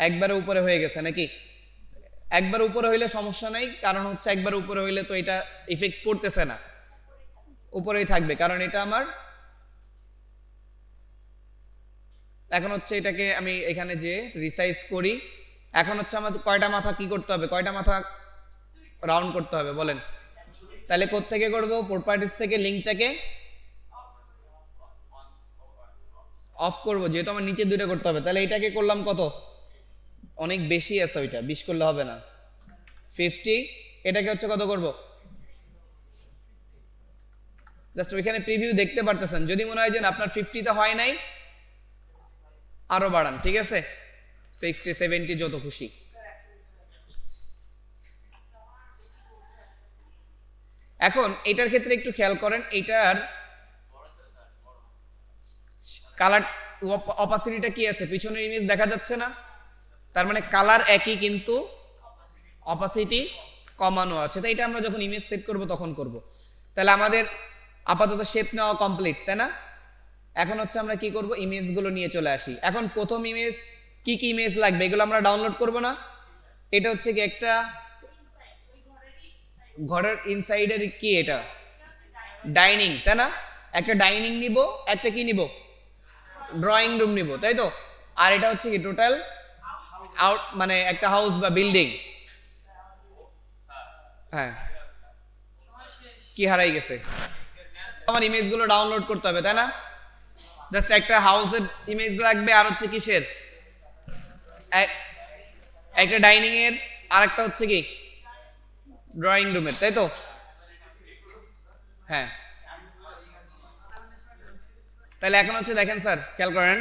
একবারে উপরে হয়ে গেছে নাকি? একবার উপরে হইলে সমস্যা নাই, কারণ হচ্ছে একবার উপরে হইলে তো এটা ইফেক্ট পড়তেছে না, উপরেই থাকবে, কারণ এটা আমার। এখন হচ্ছে এটাকে আমি এখানে যে রিসাইজ করি, এখন হচ্ছে আমাদের কয়টা মাথা কি করতে হবে, কয়টা মাথা রাউন্ড করতে হবে বলেন? তাহলে কোত্থেকে করব, প্রপার্টিজ থেকে লিঙ্কটাকে অফ করব, যেহেতু আমার নিচে দুইটা করতে হবে, তাহলে এটাকে করলাম কত, অনেক বেশি আছে ওইটা, 20 করলে হবে না, 50। এটাকে হচ্ছে কত করব, জাস্ট ওইখানে প্রিভিউ দেখতে পারতেছেন, যদি মনে হয় যে আপনার 50তে হয় নাই আরো বাড়ান, ঠিক আছে, 60 70 যত খুশি। এখন এটার ক্ষেত্রে একটু খেয়াল করেন, এটার কালার অপাসিটিটা কি আছে, পিছনের ইমেজ দেখা যাচ্ছে না, তার মানে কালার একই কিন্তু অপাসিটি কমানো আছে, তাই এটা আমরা যখন ইমেজ সেট করব তখন করব। তাহলে আমাদের আপাতত শেপ নেওয়া কমপ্লিট, তাই না? এখন হচ্ছে আমরা কি করব, ইমেজগুলো নিয়ে চলে আসি। এখন প্রথম ইমেজ, কি কি ইমেজ লাগবে এগুলো আমরা ডাউনলোড করব না? এটা হচ্ছে কি একটা ঘরের ইনসাইডের কি, এটা ডাইনিং, তাই না? একটা ডাইনিং নিব, একটা কি নিব, ড্রয়িং রুম নিব, তাই তো? আর এটা হচ্ছে কি টোটাল আউট, মানে একটা হাউস বা বিল্ডিং। হ্যাঁ, কি হারাই গেছে, আমার ইমেজগুলো ডাউনলোড করতে হবে, তাই না? জাস্ট একটা হাউসের ইমেজ লাগবে, আর হচ্ছে কিসের, একটা ডাইনিং এর, আর একটা হচ্ছে কি ড্রয়িং রুমের, তাই তো? হ্যাঁ, তাহলে এখন হচ্ছে দেখেন স্যার, খেয়াল করেন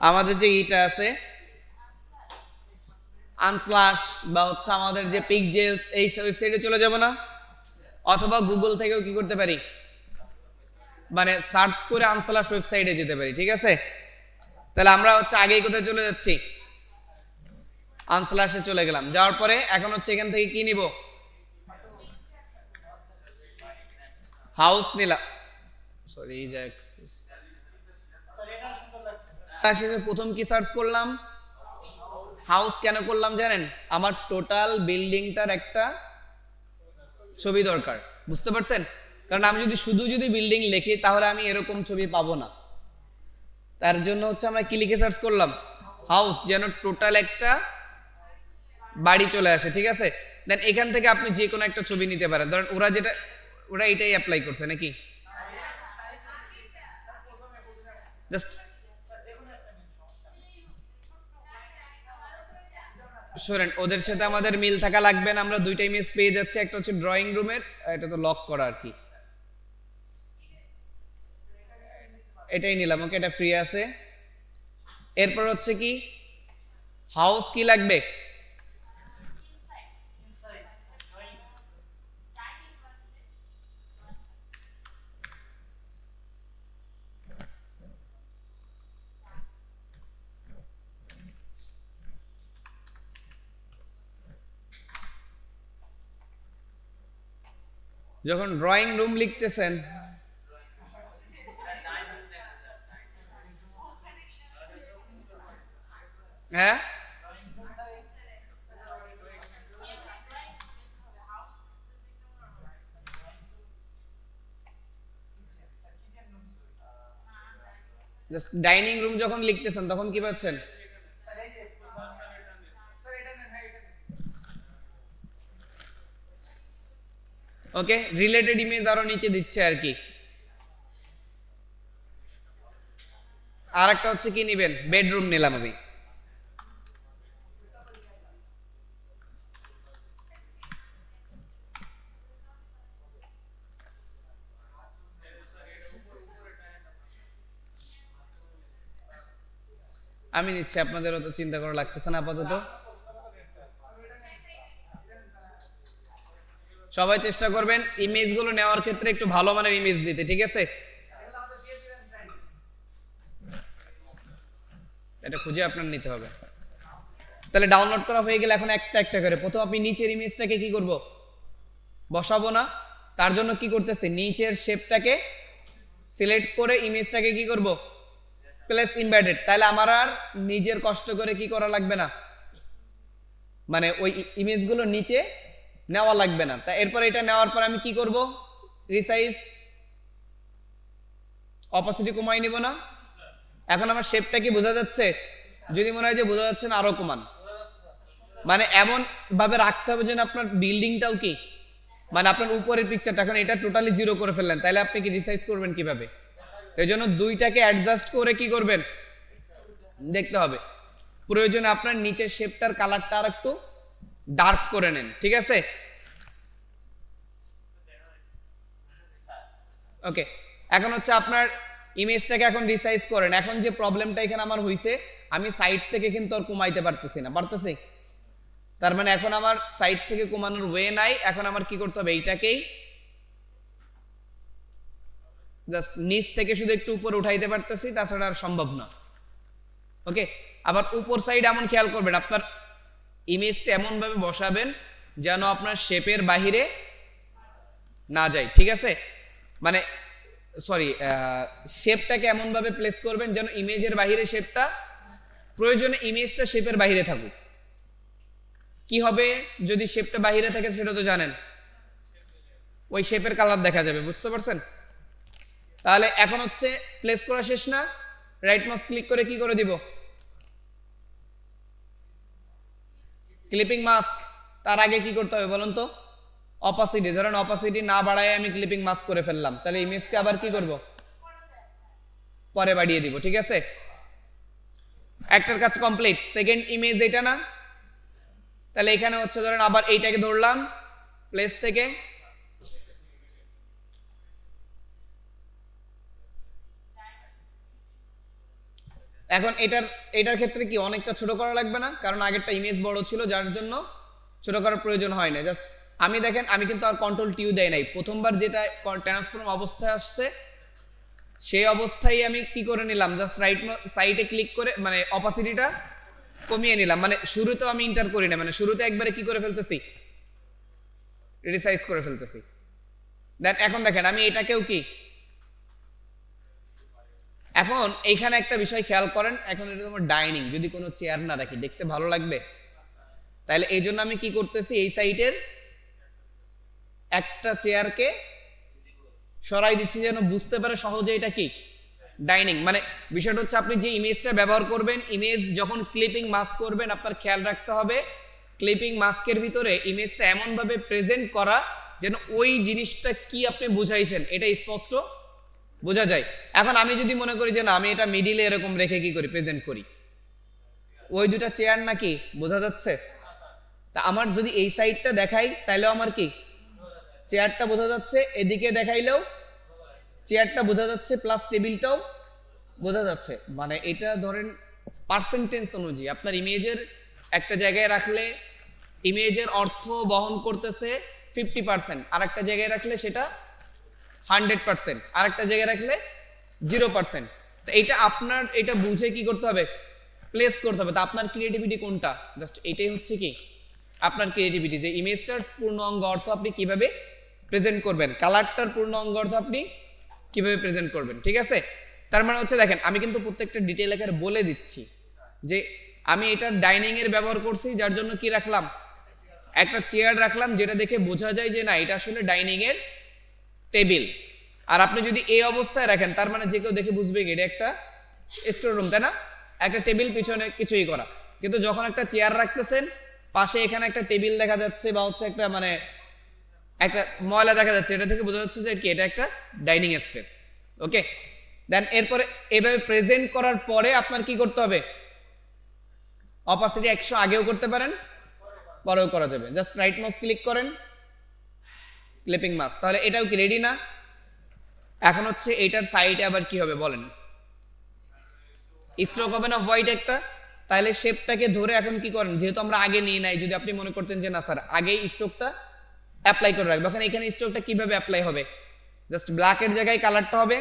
আমাদের যে ইটা আছে আনস্লাশ বা হচ্ছে আমাদের যে পিকজেলস, এই ওয়েবসাইটে চলে যাব না, অথবা গুগল থেকেও কি করতে পারি, মানে সার্চ করে আনস্লাশ ওয়েবসাইটে যেতে পারি, ঠিক আছে? তাহলে আমরা হচ্ছে আগেই কোথায় চলে যাচ্ছি, আনস্লাশে চলে গেলাম, যাওয়ার পরে এখন হচ্ছে এখান থেকে কি নিব, হাউস নিলাম, সরি যাক, শেষে প্রথম কি সার্চ করলাম, হাউস। কেন করলাম জানেন, আমার টোটাল বিল্ডিংটার একটা ছবি দরকার, বুঝতে পারছেন? কারণ আমি যদি শুধু বিল্ডিং লিখি তাহলে আমি এরকম ছবি পাবো না, তার জন্য হচ্ছে আমরা কি লিখে সার্চ করলাম, হাউস, যেন টোটাল একটা বাড়ি চলে আসে, ঠিক আছে? দেন এখান থেকে আপনি যে কোনো একটা ছবি নিতে পারেন, ধরেন ওরা এটাই অ্যাপ্লাই করছে নাকি, জাস্ট শোনেন, ওদের সাথে আমাদের মিল থাকা লাগবে না, আমরা দুইটা ইমেজ পেয়ে যাচ্ছি, একটা হচ্ছে ড্রয়িং রুমের, এটা তো লক করা আর কি, এটাই নিলাম, ওকে, এটা ফ্রি আছে। এরপর হচ্ছে কি হাউস, কি লাগবে, যখন ড্রয়িং রুম লিখতেছেন, হ্যাঁ জাস্ট ডাইনিং রুম যখন লিখতেছেন তখন কি পাচ্ছেন, ওকে, রিলেটেড ইমেজ আরো নিচে দিচ্ছে আর কি। আর একটা হচ্ছে কি নিবেন, বেডরুম নিলাম আমি। আমি নিচ্ছি, আপনাদের অত চিন্তা করা লাগতেছে না আপাতত। সবাই চেষ্টা করবেন ইমেজগুলো নেওয়ার ক্ষেত্রে একটু ভালো মানের ইমেজ দিতে, ঠিক আছে? এটা খুঁজে আপনার নিতে হবে। তাহলে ডাউনলোড করা হয়ে গেলে এখন একটা একটা করে প্রথম আপনি নিচের ইমেজটাকে কি করব, বসাবো না? তার জন্য কি করতেছি, নিচের শেপটাকে সিলেক্ট করে ইমেজটাকে কি করব, প্লেস ইমবেডেড। তাহলে আমার আর নিজের কষ্ট করে কি করা লাগবে না, মানে ওই ইমেজগুলো নিচে নেওয়া লাগবে না। তা এরপর এটা নেওয়ার পর আমি কি করব, রিসাইজ অপাসিটি কমাই নিব না? এখন আমার শেপটা কি বোঝা যাচ্ছে? যদি মনে হয় যে বোঝা যাচ্ছে না, আরো কমান। মানে এমন ভাবে রাখতে হবে যেন আপনার বিল্ডিংটাও কি, মানে আপনার উপরের পিকচারটা, এখন এটা টোটালি জিরো করে ফেললেন, তাহলে আপনি কি রিসাইজ করবেন কিভাবে? এই জন্য দুইটাকে অ্যাডজাস্ট করে কি করবেন, দেখতে হবে। প্রয়োজনে আপনার নিচের শেপটার কালারটা আর একটু ডার্ক করে নেন, ঠিক আছে? ওকে, এখন হচ্ছে আপনার ইমেজটাকে এখন রিসাইজ করেন। এখন যে প্রবলেমটা এখানে আমার হইছে, আমি সাইড থেকে কিন্তু আর কমাইতে পারতেছি না, পারতেছি? তার মানে এখন আমার সাইড থেকে কমানোর ওয়ে নাই। এখন আমার কি করতে হবে, এইটাকেই জাস্ট নিচ থেকে শুধু একটু উপরে উঠাইতে পারতেছি, তাছাড়া আর সম্ভব না। ওকে, আবার উপর সাইড এমন খেয়াল করবেন, আপনার ইমেজটা এমন ভাবে বসাবেন যেন আপনার শেপের বাহিরে না যায়, ঠিক আছে? মানে সরি, শেপটাকে এমন ভাবে প্লেস করবেন যেন ইমেজের বাহিরে শেপটা, প্রয়োজনে ইমেজটা শেপের বাহিরে থাকুক। কি হবে যদি শেপটা বাহিরে থাকে সেটা তো জানেন, ওই শেপের কালার দেখা যাবে, বুঝতে পারছেন? তাহলে এখন হচ্ছে প্লেস করা শেষ না? রাইট মাউস ক্লিক করে কি করে দিব, ক্লিপিং মাস্ক। তার আগে কি করতে হবে বলুন তো, অপাসিটি। ধরেন অপাসিটি না বাড়ায় আমি ক্লিপিং মাস্ক করে ফেললাম, তাহলে ইমেজকে আবার কি করব, পরে বাড়িয়ে দিব, ঠিক আছে? একটার কাজ কমপ্লিট। সেকেন্ড ইমেজ এটা না? তাহলে এখানে হচ্ছে ধরেন আবার এইটাকে ধরলাম প্লেস থেকে, এখন এটার ক্ষেত্রে কি অনেকটা ছোট করা লাগবে না? কারণ আগেরটা ইমেজ বড় ছিল, যার জন্য ছোট করার প্রয়োজন হয় না। জাস্ট আমি দেখেন, আমি কিন্তু আর কন্ট্রোল টিউ দেয় নাই, প্রথমবার যেটা ট্রান্সফর্ম অবস্থায় আসছে সেই অবস্থায় আমি কি করে নিলাম, জাস্ট রাইট সাইডে ক্লিক করে মানে অপাসিটিটা কমিয়ে নিলাম। মানে শুরুতেও আমি ইন্টার করি না, মানে শুরুতে একবারে কি করে ফেলতেছি, রিসাইজ করে ফেলতেছি। দেন এখন দেখেন আমি এটাকেও কি, এখন এইখানে একটা বিষয় খেয়াল করেন, এখন এটা তোমার ডাইনিং, যদি কোনো চেয়ার না রাখি দেখতে ভালো লাগবে? তাহলে এই জন্য আমি কি করতেছি, এই সাইডের একটা চেয়ারকে সরাই দিচ্ছি যেন বুঝতে পারে সহজে এটা কি ডাইনিং। মানে বিষয়টা হচ্ছে আপনি যে ইমেজটা ব্যবহার করবেন, ইমেজ যখন ক্লিপিং মাস্ক করবেন আপনার খেয়াল রাখতে হবে ক্লিপিং মাস্কের ভিতরে ইমেজটা এমন ভাবে প্রেজেন্ট করা যেন ওই জিনিসটা কি আপনি বুঝাইছেন এটা স্পষ্ট বোঝা যায়। এখন আমি যদি মনে করি যে না আমি এটা মিডিলে এরকম রেখে কি করি প্রেজেন্ট করি, ওই দুটা চেয়ার নাকি বোঝা যাচ্ছে? তা আমার যদি এই সাইডটা দেখাই তাহলেও আমার কি চেয়ারটা বোঝা যাচ্ছে, এদিকে দেখাইলেও চেয়ারটা বোঝা যাচ্ছে, প্লাস টেবিলটাও বোঝা যাচ্ছে। মানে এটা ধরেন পার্সেন্টেজ অনুযায়ী আপনার ইমেজের একটা জায়গায় রাখলে ইমেজের অর্থ বহন করতেছে 50%, আর একটা জায়গায় রাখলে সেটা 100%, আর একটা জায়গায় রাখলে 0%। তো এইটা আপনার এটা বুঝে কি করতে হবে, প্লেস করতে হবে। তো আপনার ক্রিয়েটিভিটি কোনটা, জাস্ট এটাই হচ্ছে কি আপনার ক্রিয়েটিভিটি, যে ইমেজটার পূর্ণ অঙ্গ অর্থ আপনি কিভাবে প্রেজেন্ট করবেন, কালারটার পূর্ণ অঙ্গ অর্থ আপনি কিভাবে প্রেজেন্ট করবেন, ঠিক আছে? তার মানে হচ্ছে দেখেন আমি কিন্তু প্রত্যেকটা ডিটেইল আকারে বলে দিচ্ছি যে আমি এটা ডাইনিং এর ব্যবহার করছি, যার জন্য কি রাখলাম, একটা চেয়ার রাখলাম, যেটা দেখে বোঝা যায় যে না এটা আসলে ডাইনিং এর টেবিল। আর আপনি যদি এই অবস্থায় রাখেন তার মানে যে কেউ দেখে বুঝবে কি এটা একটা স্টোর রুম, তাই না? একটা টেবিল পিছনে কিছুই করা। কিন্তু যখন একটা চেয়ার রাখতেছেন পাশে এখানে একটা টেবিল দেখা যাচ্ছে বা হচ্ছে একটা মানে একটা ময়লা দেখা যাচ্ছে, এটা থেকে বোঝা যাচ্ছে যে কি এটা একটা ডাইনিং স্পেস। ওকে, দেন এরপরে এভাবে প্রেজেন্ট করার পরে আপনার কি করতে হবে, অপাসিটি 100 আগেও করতে পারেন, পরেও করা যাবে। জাস্ট রাইট মাউস ক্লিক করেন, ক্লিপিং মাস্ক। তাহলে এটাও কি রেডি না? এখন হচ্ছে এটার সাইডে আবার কি হবে বলেন, স্ট্রোক হবে না হোয়াইট একটা। তাহলে শেপটাকে ধরে এখন কি করেন, যেহেতু আমরা আগে নিয়ে নাই, যদি আপনি মনে করতেন যে না স্যার আগেই স্ট্রোকটা অ্যাপ্লাই করে রাখবো, এখন এখানে স্ট্রোকটা কিভাবে অ্যাপ্লাই হবে, জাস্ট ব্ল্যাকের জায়গায় কালারটা হবে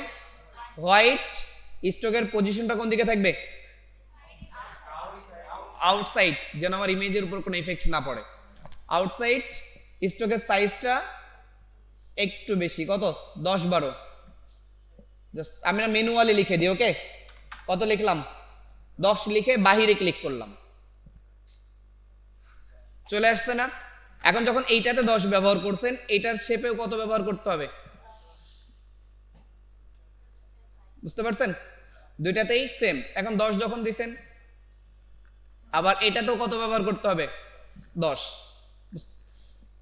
হোয়াইট, স্ট্রোকের পজিশনটা কোন দিকে থাকবে, আউটসাইড, যেন আমার ইমেজের উপর কোনো ইফেক্ট না পড়ে। আউটসাইড, স্ট্রোকের সাইজটা একটু বেশি, কত 10-12, জাস্ট আমরা ম্যানুয়ালি লিখে দিই। ওকে, কত লিখলাম, 10 লিখে বাহিরে ক্লিক করলাম, চলে আসছে না? এখন যখন এইটাতে 10 ব্যবহার করছেন, এটার শেপেও কত ব্যবহার করতে হবে, বুঝতে পারছেন? দুইটাতেই সেম। এখন 10 যখন দিছেন, আবার এটাতেও কত ব্যবহার করতে হবে, 10।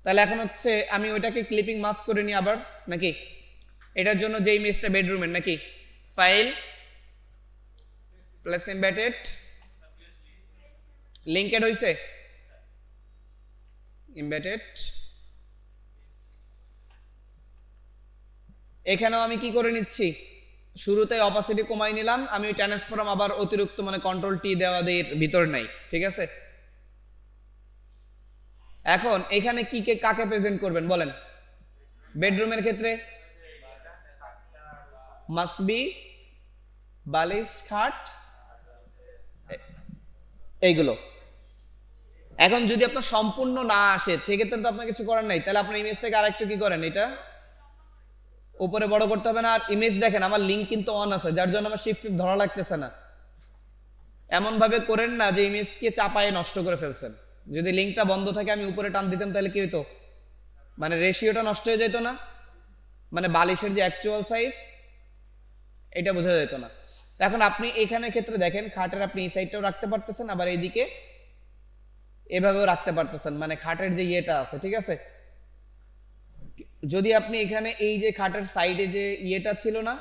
তাহলে এখন হচ্ছে আমি ওইটাকে ক্লিপিং মাস্ক করে নিই আবার, নাকি এটার জন্য যে ইমেজটা বেডরুমের, নাকি ফাইল প্লেস এমবেডেড, লিংকেড হইছে, এমবেডেড। এখানেও আমি কি করে নিচ্ছি, শুরুতে অপাসিটি কমাই নিলাম, আমি ওই ট্রান্সফর্ম আবার অতিরিক্ত মানে কন্ট্রোল টি দেওয়া দিয়ে ভিতর নাই, ঠিক আছে? এখন এখানে কি কে কাকে প্রেজেন্ট করবেন বলেন, বেডরুমের ক্ষেত্রে মাস্ট বি বালিশ, খাট, এইগুলো। এখন যদি আপনার সম্পূর্ণ না আসে, সেক্ষেত্রে তো আপনার কিছু করার নাই, তাহলে আপনার ইমেজটাকে আরেকটু কি করেন, এটা উপরে বড় করতে হবে না। আর ইমেজ দেখেন আমার লিঙ্ক কিন্তু অন আছে, যার জন্য আমার শিফট ধরা লাগতেছে না। এমন ভাবে করেন না যে ইমেজকে চাপায়ে নষ্ট করে ফেলছেন। যদি লিঙ্কটা বন্ধ থাকে আমি উপরে টান দিতাম, তাহলে কি হইতো, মানে রেশিওটা নষ্ট হয়ে যেত না, মানে বালিশের যে অ্যাকচুয়াল সাইজ এটা বোঝা যেত না। এখন আপনি এখানে ক্ষেত্রে দেখেন, খাটের আপনি এই সাইডটাও রাখতে পারতেছেন, আবার এইদিকে এভাবেও রাখতে পারতেছেন, মানে খাটের যে ইয়েটা আছে, ঠিক আছে? যদি আপনি এখানে এই যে খাটের সাইডে যে ইয়েটা ছিল না,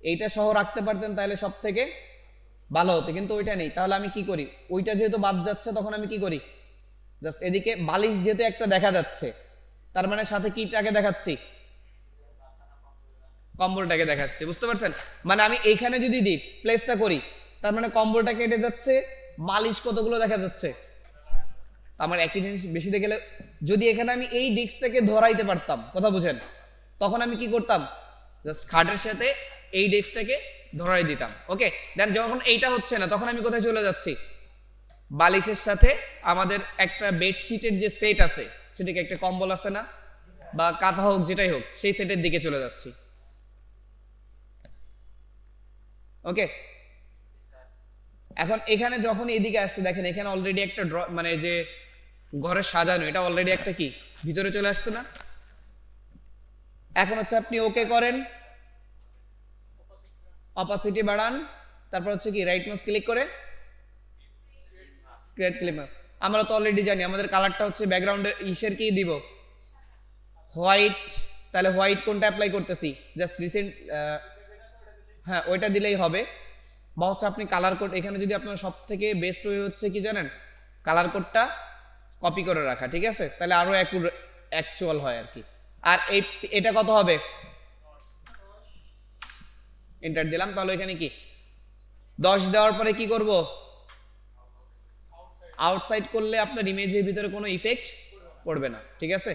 এইটা সহ রাখতে পারতেন, তাহলে সব থেকে ভালো হতো, কিন্তু ওইটা নেই। তাহলে আমি কি করি, ওইটা যেহেতু বাদ যাচ্ছে, তখন আমি কি করি, জাস্ট এদিকে বালিশ যেহেতু একটা দেখা যাচ্ছে, তার মানে সাথে কিটাকে দেখাচ্ছি, কম্বলটাকে দেখাচ্ছি, বুঝতে পারছেন? মানে আমি এইখানে যদি দিই প্লেসটা করি, তার মানে কম্বলটা কেটে যাচ্ছে, বালিশ কতগুলো দেখা যাচ্ছে, আমার একই জিনিস বেশি দেখে গেলে। যদি এখানে আমি এই ডিস্কটাকে ধরাইতে পারতাম, কথা বুঝেন, তখন আমি কি করতাম, জাস্ট খাটের সাথে এই ডেস্কটাকে ধরাই দিতাম। ওকে, দেন যখন এইটা হচ্ছে না, তখন আমি কোথায় চলে যাচ্ছি, বালিশের সাথে আমাদের একটা বেডশিটের যে সেট আছে, সেটাকে একটা কম্বল আছে না, বা কাঁথা হোক যেটাই হোক, সেই সেটের দিকে চলে যাচ্ছি। ওকে, এখন এখানে যখন এদিকে আসছে, দেখেন এখানে অলরেডি একটা মানে যে ঘরের সাজানো, এটা অলরেডি একটা কি ভিতরে চলে আসছে না? এখন হচ্ছে আপনি ওকে করেন, অপাসিটি বাড়ান, তারপর হচ্ছে কি রাইট মাউস ক্লিক করে ক্রিয়েট ক্লিপ। আমরা তো অলরেডি জানি আমাদের কালারটা হচ্ছে ব্যাকগ্রাউন্ডের ইসের কি দিব, হোয়াইট। তাহলে হোয়াইট কোনটা অ্যাপ্লাই করতেছি, জাস্ট রিসেন্ট, হ্যাঁ ওইটা দিলেই হবে। বা হচ্ছে আপনি কালার কোড, এখানে যদি আপনার সব থেকে বেস্ট ওয়ে হচ্ছে কি জানেন, কালার কোডটা কপি করে রাখা, ঠিক আছে? তাহলে আরো অ্যাকচুয়াল হয় আর কি। আর এটা কত হবে, এন্টার দিলাম। তাহলে এখানে কি 10 দেওয়ার পরে কি করব, আউটসাইড করলে আপনার ইমেজের ভিতরে কোনো ইফেক্ট পড়বে না, ঠিক আছে?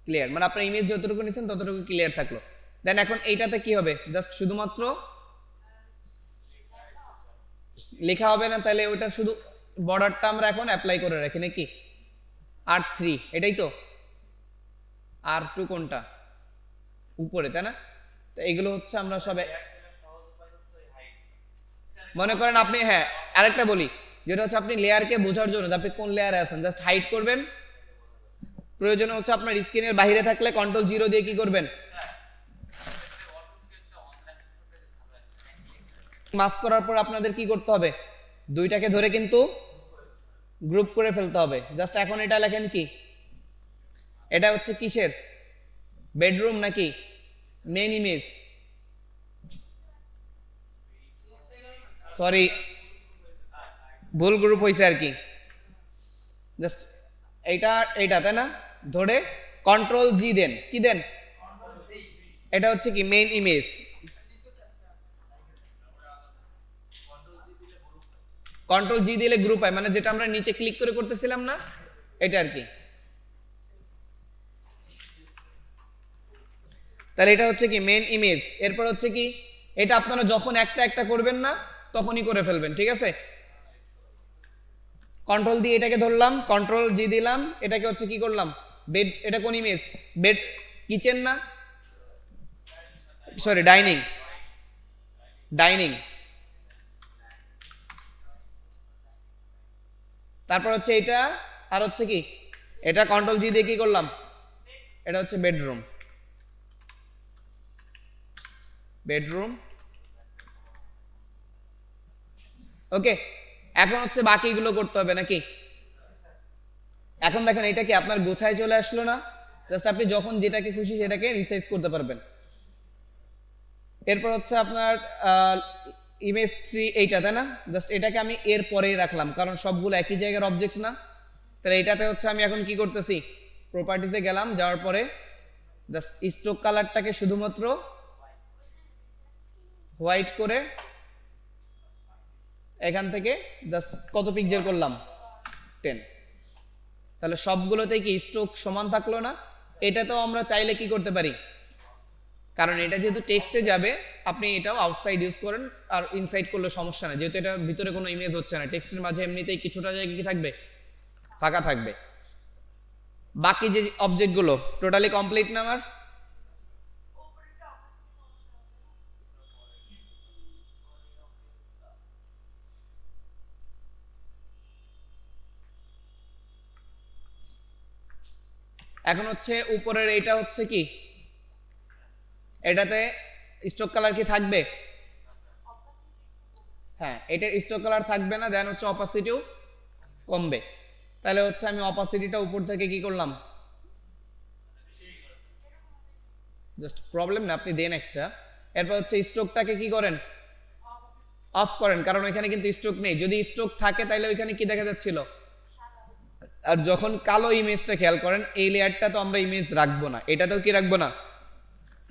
ক্লিয়ার, মানে আপনার ইমেজ যতটুকু নিছেন ততটুকু ক্লিয়ার থাকলো। দেন এখন এইটাতে কি হবে, জাস্ট শুধুমাত্র লেখা হবে না, তাহলে ওইটা শুধু বর্ডারটা আমরা এখন অ্যাপ্লাই করে রাখি নাকি, R3 এটাই তো, R2 কোনটা উপরে, তাই না? তো এগুলো হচ্ছে আমরা সব মনে করেন আপনি, হ্যাঁ আরেকটা বলি, যেটা হচ্ছে আপনি লেয়ারকে বোঝার জন্য আপনি কোন লেয়ারে আছেন জাস্ট হাইড করবেন। প্রয়োজন হচ্ছে আপনার স্ক্রিনের বাইরে থাকলে Ctrl 0 দিয়ে কি করবেন, মাস্ক করার পর আপনাদের কি করতে হবে, দুইটাকে ধরে কিন্তু গ্রুপ করে ফেলতে হবে। জাস্ট এখন এটা লেখেন কি এটা হচ্ছে কিসের বেডরুম নাকি মেইন ইমেজ? সরি, ভুল গ্রুপ হয়েছে আর কি। জাস্ট এইটা এইটা তাই না, ধরে কন্ট্রোল জি দেন, কি দেন, এটা হচ্ছে কি মেইন ইমেজ। কন্ট্রোল জি দিলে গ্রুপ হয়, মানে যেটা আমরা নিচে ক্লিক করে করতেছিলাম না, এটা আর কি। তাহলে এটা হচ্ছে কি মেইন ইমেজ। এরপর হচ্ছে কি, এটা আপনারা যখন একটা একটা করবেন না তখনই করে ফেলবেন, ঠিক আছে। কন্ট্রোল দিয়ে এটাকে ধরলাম, কন্ট্রোল জি দিলাম, এটাকে হচ্ছে কি করলাম বেড, এটা কোন ইমেজ, বেড, কিচেন না, সরি ডাইনিং, ডাইনিং। তারপর হচ্ছে এটা, আর হচ্ছে কি এটা কন্ট্রোল জি দিয়ে কি করলাম, এটা হচ্ছে বেডরুম, বেডরুম। ওকে, এখন হচ্ছে বাকিগুলো করতে হবে নাকি। এখন দেখেন এটা কি আপনার গোছায় চলে আসলো না, জাস্ট আপনি যখন যেটাকে খুশি সেটাকে রিসাইজ করতে পারবেন। এরপর হচ্ছে আপনার ইমেজ 3 এইটা তাই না, জাস্ট এটাকে আমি এর পরেই রাখলাম কারণ সবগুলো একই জায়গার অবজেক্ট না। তাহলে এটাতে হচ্ছে আমি এখন কি করতেছি, প্রপার্টিসে গেলাম, যাওয়ার পরে জাস্ট স্ট্রোক কালারটাকে শুধুমাত্র হোয়াইট করে এখান থেকে জাস্ট কত পিক্সেল করলাম, 10। তাহলে সবগুলোতে কি স্ট্রোক সমান থাকলো না। এটাতেও আমরা চাইলে কি করতে পারি, কারণ এটা যেহেতু টেক্সটে যাবে, আপনি এটাও আউটসাইড ইউজ করেন, আর ইনসাইড করলে সমস্যা নেই, যেহেতু এটা ভিতরে কোনো ইমেজ হচ্ছে না, টেক্সটের মাঝে এমনিতেই কিছুটা জায়গা কি থাকবে, ফাঁকা থাকবে। বাকি যে অবজেক্টগুলো টোটালি কমপ্লিট না আমার। এখন হচ্ছে উপরের এইটা হচ্ছে কি, এটাতে স্ট্রোক কালার কি থাকবে, হ্যাঁ এটা স্ট্রোক কালার থাকবে না, দেন হচ্ছে অপাসিটিও কমবে। তাহলে হচ্ছে আমি অপাসিটিটা উপর থেকে কি করলাম, জাস্ট প্রবলেম না, আপনি দেন একটা। এরপর হচ্ছে স্ট্রোকটাকে কি করেন, অফ করেন, কারণ ওইখানে কিন্তু স্ট্রোক নেই। যদি স্ট্রোক থাকে তাহলে ওইখানে কি দেখা যাচ্ছিল, আর যখন কালো ইমেজটা খেয়াল করেন, এই লেয়ারটা তো আমরা ইমেজ রাখবো না, এটাতেও কি রাখবো না,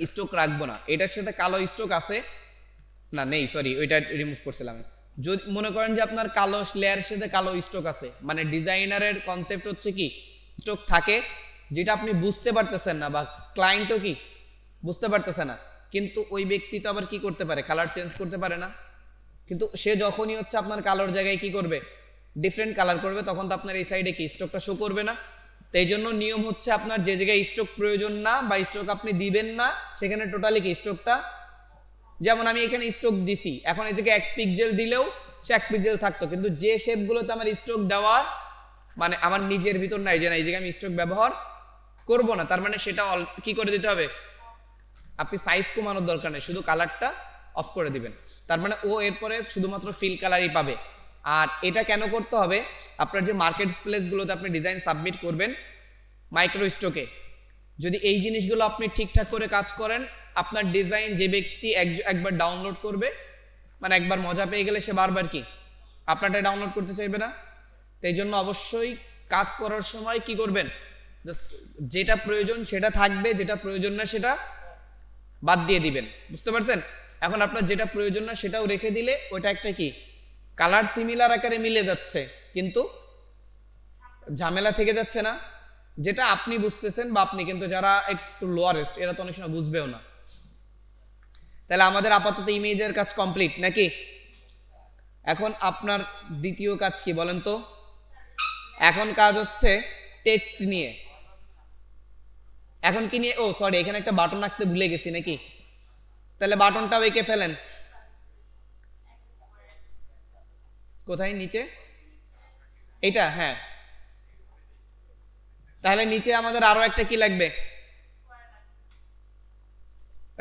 স্ট্রোক রাখবো না। এটার সাথে কালো স্ট্রোক আছে না, নেই, সরি ওইটা রিমুভ করছিলাম। যদি মনে করেন যে আপনার কালো লেয়ারের সাথে কালো স্ট্রোক আছে, মানে ডিজাইনারের কনসেপ্ট হচ্ছে কি স্ট্রোক থাকে যেটা আপনি বুঝতে পারতেছেন না, বা ক্লায়েন্টও কি বুঝতে পারতেছে না, কিন্তু ওই ব্যক্তি তো আবার কি করতে পারে, কালার চেঞ্জ করতে পারে না। কিন্তু সে যখনই হচ্ছে আপনার কালোর জায়গায় কি করবে, ডিফারেন্ট কালার করবে, তখন তো আপনার এই সাইডে কি স্ট্রোকটা শো করবে না। তাই জন্য নিয়ম হচ্ছে আপনার যে জায়গায় স্ট্রোক প্রয়োজন না বা স্ট্রোক আপনি দিবেন না, সেখানে টোটালি কি স্ট্রোকটা, যেমন আমি এখানে স্ট্রোক দিছি, এখন এই জায়গায় 1 পিক্সেল দিলেও সে 1 পিক্সেল থাকতো, কিন্তু যে শেপগুলোতে আমার স্ট্রোক দেওয়ার মানে আমার নিজের ভিতর নাই যে না এই জায়গায় আমি স্ট্রোক ব্যবহার করব না, তার মানে সেটা কি করে দিতে হবে, আপনি সাইজ কমানোর দরকার নেই, শুধু কালারটা অফ করে দিবেন। তার মানে ও এরপরে শুধুমাত্র ফিল কালারই পাবে। আর এটা কেন করতে হবে, আপনার যে মার্কেট প্লেসগুলোতে আপনি ডিজাইন সাবমিট করবেন মাইক্রো স্ট্রোকে, যদি এই জিনিসগুলো আপনি ঠিকঠাক করে কাজ করেন, আপনার ডিজাইন যে ব্যক্তি একবার ডাউনলোড করবে, মানে একবার মজা পেয়ে গেলে সে বারবার কি আপনারটা ডাউনলোড করতে চাইবে না। তাই জন্য অবশ্যই কাজ করার সময় কি করবেন, জাস্ট যেটা প্রয়োজন সেটা থাকবে, যেটা প্রয়োজন না সেটা বাদ দিয়ে দিবেন, বুঝতে পারছেন। এখন আপনার যেটা প্রয়োজন না সেটাও রেখে দিলে ওটা একটা কি কালার সিমিলার আকারে মিলে যাচ্ছে, কিন্তু ঝামেলা থেকে যাচ্ছে না, যেটা আপনি বুঝতেছেন, বা আপনি কিন্তু যারা একটু লোয়ারেস্ট এরা তো অনেক সময় বুঝবেও না। তাহলে আমাদের আপাতত ইমেজের কাজ কমপ্লিট নাকি। এখন আপনার দ্বিতীয় কাজ কি বলেন তো, এখন কাজ হচ্ছে টেক্সট নিয়ে। এখন কি নিয়ে, ও সরি এখানে একটা বাটন রাখতে ভুলে গেছি নাকি, তাহলে বাটনটাও এঁকে ফেলেন। কোথায়, নিচে এটা, হ্যাঁ। তাহলে নিচে আমাদের আরো একটা কি লাগবে,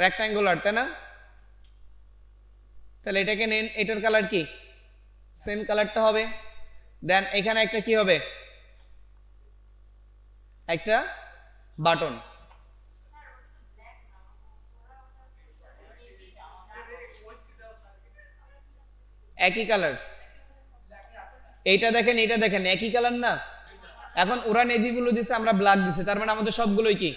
রেক্টাঙ্গুলার, তাই না। তাহলে এটাকে নেন, এটার কালার কি সেম কালারটা হবে। দেন এখানে একটা কি হবে, একটা বাটন। একই কালার, এইটা দেখেন এইটা দেখেন একই কালার না। এখন ওরা নেভি ব্লু দিছে, আমরা ব্ল্যাক দিছে, তার মানে আমাদের সবগুলোই কি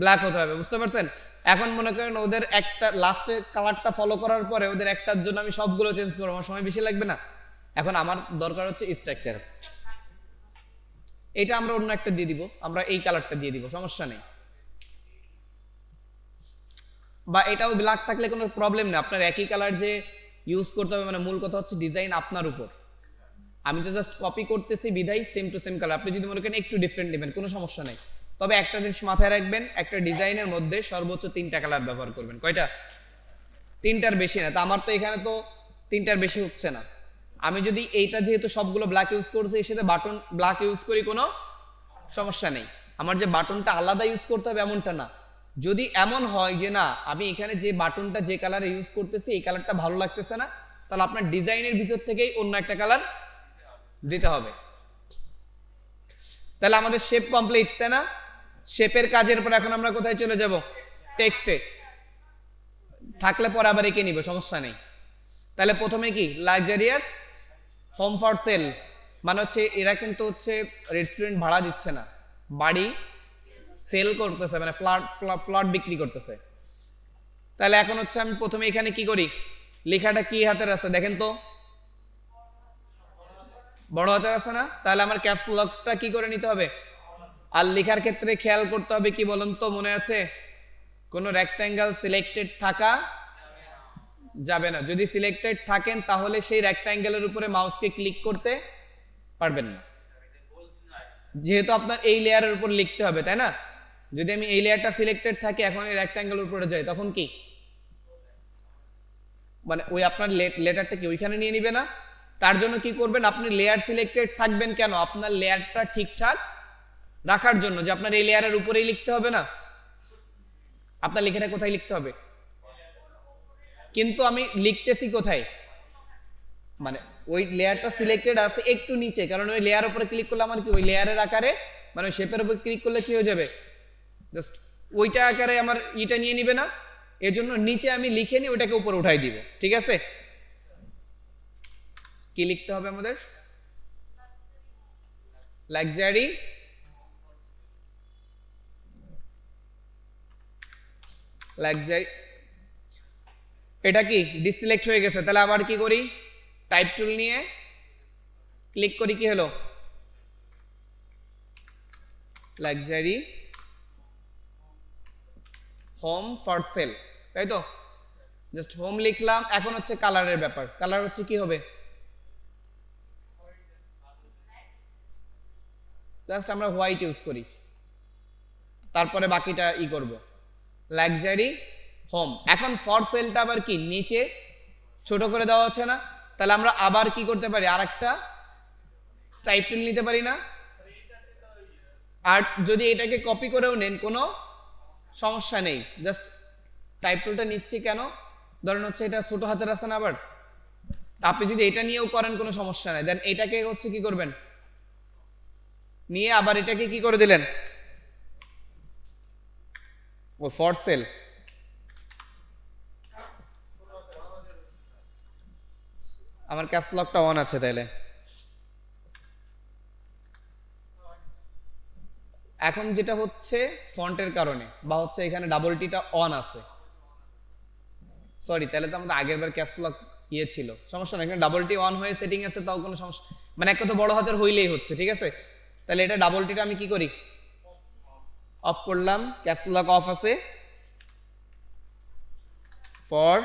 ব্ল্যাক হতে হবে, বুঝতে পারছেন? এখন মনে করেন ওদের একটা লাস্টে কালারটা ফলো করার পরে ওদের একটার জন্য আমি সবগুলো চেঞ্জ করবো, আমার সময় বেশি লাগবে না? এখন আমার দরকার হচ্ছে স্ট্রাকচার, এটা আমরা অন্য একটা দিয়ে দিব, আমরা এই কালারটা দিয়ে দিব, সমস্যা নেই। বা এটাও ব্ল্যাক থাকলে কোনো প্রবলেম নেই, আপনার একই কালার যে ইউজ করতে হবে, মানে মূল কথা হচ্ছে ডিজাইন আপনার উপর। আমি তো জাস্ট কপি করতেছি বিধাই সেম টু সেম কালার, আপনি যদি মনে করেন একটু ডিফারেন্ট নেবেন কোনো সমস্যা নেই। তবে একটা জিনিস মাথায় রাখবেন, একটা ডিজাইনের মধ্যে সর্বোচ্চ 3টা কালার ব্যবহার করবেন। কয়টা? 3টার বেশি না। তা আমার তো এখানে তো 3টার বেশি হচ্ছে না। আমি যদি এইটা যেহেতু সবগুলো ব্ল্যাক ইউজ করছি, এর সাথে বাটন ব্ল্যাক ইউজ করি, কোনো সমস্যা নেই। আমার যে বাটনটা আলাদা ইউজ করতে হবে এমনটা না। যদি এমন হয় যে না আমি এখানে যে বাটনটা যে কালারে ইউজ করতেছি এই কালারটা ভালো লাগতেছে না, তাহলে আপনার ডিজাইনের ভিতর থেকেই অন্য একটা কালার দিতে হবে। তাহলে আমাদের শেপ কমপ্লিট, তাই না? শেপের কাজের পর এখন আমরা কোথায় চলে যাব? টেক্সটে। থাকলে পর আবার এঁকে নিব, সমস্যা নেই। তাহলে প্রথমে কি লাক্সারিয়াস হোম ফর সেল, মানে হচ্ছে এরা কিন্তু হচ্ছে রেস্টুরেন্ট ভাড়া দিচ্ছে না, বাড়ি সেল করতেছে, মানে প্লট বিক্রি করতেছে। তাহলে এখন হচ্ছে আমি প্রথমে এখানে কি করি, লেখাটা কি হাতের আছে দেখেন তো, বড় হাতের আছে না? তাহলে আমার ক্যাপস লকটা কি করে নিতে হবে? আর লেখার ক্ষেত্রে খেয়াল করতে হবে কি বলুন তো, মনে আছে? কোনো রেক্ট্যাঙ্গেল সিলেক্টেড থাকা যাবে না। যদি সিলেক্টেড থাকেন তাহলে সেই রেক্ট্যাঙ্গেলের উপরে মাউসকে ক্লিক করতে পারবেন না, যেহেতু আপনার এই লেয়ারের উপর লিখতে হবে, তাই না? যদি আমি এই লেয়ারটা সিলেক্টেড থাকে, এখন এই রেক্ট্যাঙ্গেলের উপরে যাই, তখন কি মানে ওই আপনার লেটারটা কি ওইখানে নিয়ে নিবে না? তার জন্য কি করবেন, আপনি লেয়ার সিলেক্টেড থাকবেন কেন? আপনার লেয়ারটা ঠিকঠাক রাখার জন্য, যে আপনার এই লেয়ারের উপরেই লিখতে হবে না, আপনার লেখাটা কোথায় লিখতে হবে? কিন্তু আমি লিখতেছি কোথায়, মানে ওই লেয়ারটা সিলেক্টেড আছে একটু নিচে, কারণ ওই লেয়ার উপরে ক্লিক করলে আমার কি ওই লেয়ারের আকারে, মানে শেপের উপর ক্লিক করলে কি হয়ে যাবে, জাস্ট ওইটা আকারে আমার ইটা নিয়ে নিবে না। এজন্য নিচে আমি লিখে নি, ওটাকে উপরে উঠাই দিব, ঠিক আছে? কি লিখতে হবে আমাদের? লাক্সারি লাক্সারি, এটা কি ডিসিলেক্ট হয়ে গেছে, তাহলে আবার কি করি, টাইপ টুল নিয়ে ক্লিক করি, কি হলো, লাক্সারি হোম ফর সেল, তাই তো? জাস্ট হোম লিখলাম। এখন হচ্ছে কালারের ব্যাপার, কালার হচ্ছে কি হবে, জাস্ট আমরা হোয়াইট ইউজ করি, তারপরে বাকিটা ই করব, লাক্সারি হোম। এখন ফর সেলটা আবার কি নিচে ছোট করে দেওয়া আছে না, তাহলে আমরা আবার কি করতে পারি, আরেকটা টাইপ টুল নিতে পারি না? আর যদি এটাকে কপি করেও নেন কোনো সমস্যা নেই, জাস্ট টাইপ টুলটা নিচ্ছি কেন, ধরেন হচ্ছে এটা ছোট হাতের আছে না, আবার আপনি যদি এটা নিয়েও করেন কোনো সমস্যা নাই, দেন এটাকে হচ্ছে কি করবেন, নিয়ে আবার এটাকে কি করে দিলেন, ও ফর সেল। আমার ক্যাপস লকটা অন আছে, তাইলে এখন যেটা হচ্ছে ফন্টের কারণে বা হচ্ছে এখানে ডাবল টিটা অন আছে, সরি, তাহলে তো আমাদের আগের বার ক্যাপস লক ইয়ে ছিল, সমস্যা নাই, এখানে ডাবল টি অন হয়ে সেটিং আছে, তাও কোনো সমস্যা, মানে এক কথা বড় হাতের হইলেই হচ্ছে, ঠিক আছে? তাহলে এটা ডাবল টিটা আমি কি করি, অফ করলাম, ক্যাপস লক অফ আছে, ফর।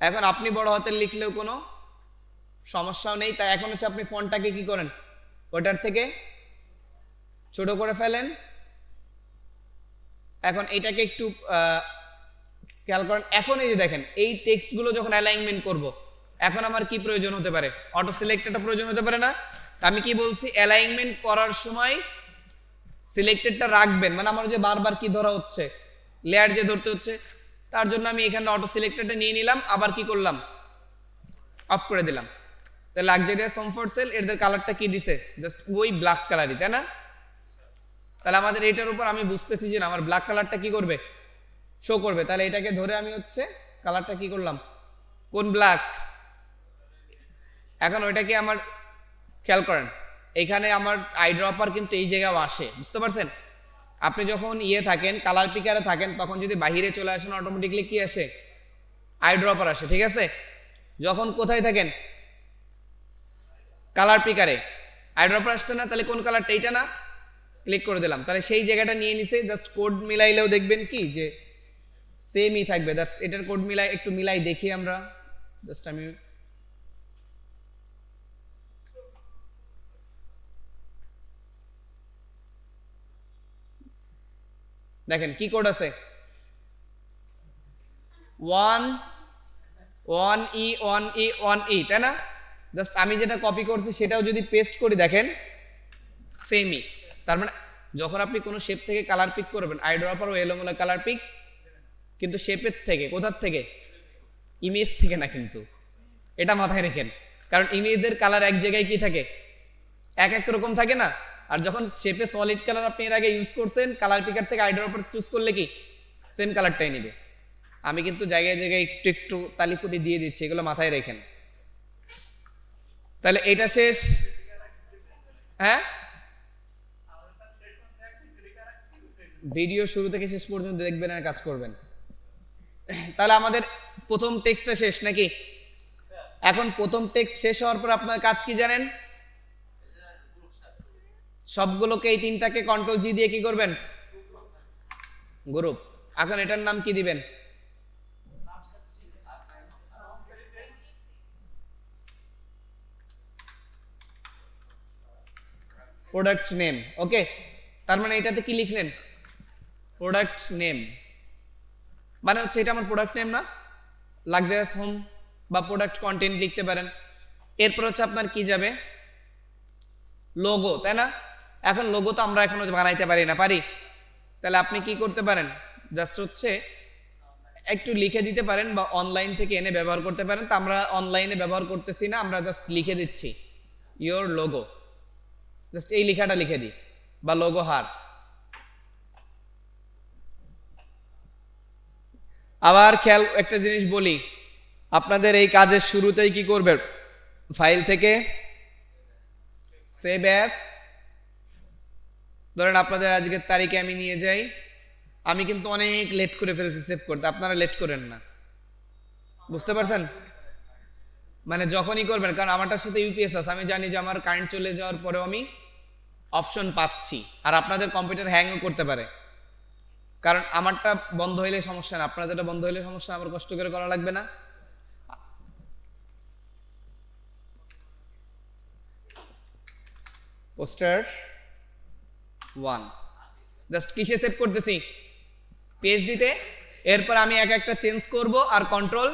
এখন আপনি বড় হাতের লিখলেও কোনো সমস্যাও নেই, তাই এখন হচ্ছে আপনি ফন্টটাকে কি করেন, ওটার থেকে ছোট করে ফেলেন। এখন এটাকে একটু খেয়াল করেন, এখন এই যে দেখেন এই টেক্সটগুলো যখন অ্যালাইনমেন্ট করব, এখন আমার কি প্রয়োজন হতে পারে, অটো সিলেক্টেডটা প্রয়োজন হতে পারে না? আমি কি বলছি, অ্যালাইনমেন্ট করার সময় সিলেক্টেডটা রাখবেন, মানে আমার যে বারবার কি ধরা হচ্ছে, লেয়ার যে ধরতে হচ্ছে, তার জন্য আমি এখানে অটো সিলেক্টেডটা নিয়ে নিলাম, আবার কি করলাম, অফ করে দিলাম। তাহলে লাক্সারিয়াস হোম ফর সেল এদের কালারটা কি দিছে, জাস্ট ওই ব্ল্যাক কালারই, তাই না? তাহলে আমাদের এটার উপর আমি বুঝতেছি যে না, আমার ব্ল্যাক কালারটা কি করবে, শো করবে। তাহলে এটাকে ধরে আমি হচ্ছে কালারটা কি করলাম, কোন ব্ল্যাক। এখন ওইটাকে আমার খেয়াল করেন, এখানে আমার আইড্রপার কিন্তু এই জায়গায় আসে, বুঝতে পারছেন? আপনি যখন থাকেন, কালার পিকারে থাকেন, তখন যদি বাহিরে চলে আসেন অটোমেটিকলি কি আসে, আইড্রপার আসে, ঠিক আছে? যখন কোথায় থাকেন, কালার পিকারে, আইড্রপার আসছে না, তাহলে কোন কালারটা, এইটা না, ক্লিক করে দিলাম, তাহলে সেই জায়গাটা নিয়ে নিছে। জাস্ট কোড মিলাইলেও দেখবেন কি যে সেমই থাকবে। দ্যাটস, এটার কোড মিলাই, একটু মিলাই দেখি আমরা। জাস্ট আমি দেখেন কি কোড আছে, 1E, তাই না? জাস্ট আমি যেটা কপি করছি সেটাও যদি পেস্ট করি, দেখেন সেমই। তার মানে যখন আপনি কোনো শেপ থেকে কালার পিক করবেন, আইড্রপার ও এলোমেলো কালার পিক, কিন্তু শেপের থেকে, কোথার থেকে, ইমেজ থেকে না কিন্তু, এটা মাথায় রেখেন। কারণ ইমেজের কালার এক জায়গায় কি থাকে, এক এক রকম থাকে না। আর যখন শেপে সলিড কালার আপনি এর আগে ইউজ করছেন, কালার পিকার থেকে আইড্রপার চুজ করলে কি সেম কালারটাই নেবে। আমি কিন্তু জায়গায় জায়গায় একটু একটু তালিকুটি দিয়ে দিচ্ছি, এগুলো মাথায় রেখেন। তাহলে এটা শেষ। হ্যাঁ, ভিডিও শুরু থেকে শেষ পর্যন্ত দেখবেন আর কাজ করবেন। তাহলে আমাদের প্রথম টেক্সটটা শেষ নাকি? এখন প্রথম টেক্সট শেষ হওয়ার পর আপনার কাজ কি জানেন? সবগুলোকে, এই তিনটাকে কন্ট্রোল জি দিয়ে কি করবেন, গ্রুপ। এখন এটার নাম কি দিবেন, প্রোডাক্ট নেম। ওকে, তার মানে এটাতে কি লিখলেন, প্রোডাক্ট নেম। মানে হচ্ছে এটা আমার প্রোডাক্ট নেম না, লাক্সারিয়াস হোম বা প্রোডাক্ট কন্টেন্ট লিখতে পারেন। এরপর হচ্ছে আপনার কি যাবে, লোগো, তাই না? এখন লোগো তো আমরা এখনো বানাইতে পারি না, পারি? তাহলে আপনি কি করতে পারেন, জাস্ট হচ্ছে একটু লিখে দিতে পারেন বা অনলাইন থেকে এনে ব্যবহার করতে পারেন। তো আমরা অনলাইনে ব্যবহার করতেছি না, আমরা জাস্ট লিখে দিচ্ছি ইয়োর লোগো, জাস্ট এই লেখাটা লিখে দিই, বা লোগো হার। আবার খেয়াল একটা জিনিস বলি, আপনাদের এই কাজের শুরুতেই কি করবেন, ফাইল থেকে সেভ অ্যাজ, ধরেন আপনাদের আজকের তারিখে আমি নিয়ে যাই, আমি কিন্তু অনেক লেট করে ফেলছি সেভ করতে, আপনারা লেট করেন না, বুঝতে পারছেন? মানে যখনই করবেন, কারণ আমারটার সাথে ইউপিএস আছে, আমি জানি যে আমার কারেন্ট চলে যাওয়ার পরেও আমি অপশন পাচ্ছি। আর আপনাদের কম্পিউটার হ্যাংও করতে পারে, কারণ আমারটা বন্ধ হইলে সমস্যা না, আপনাদেরটা বন্ধ হইলে সমস্যা, আমার কষ্ট করে করা লাগবে না। পোস্টার 1 জাস্ট কিসে সেভ করতেছি, পিএইচডিতে। এরপর আমি এক একটা চেঞ্জ করব আর কন্ট্রোল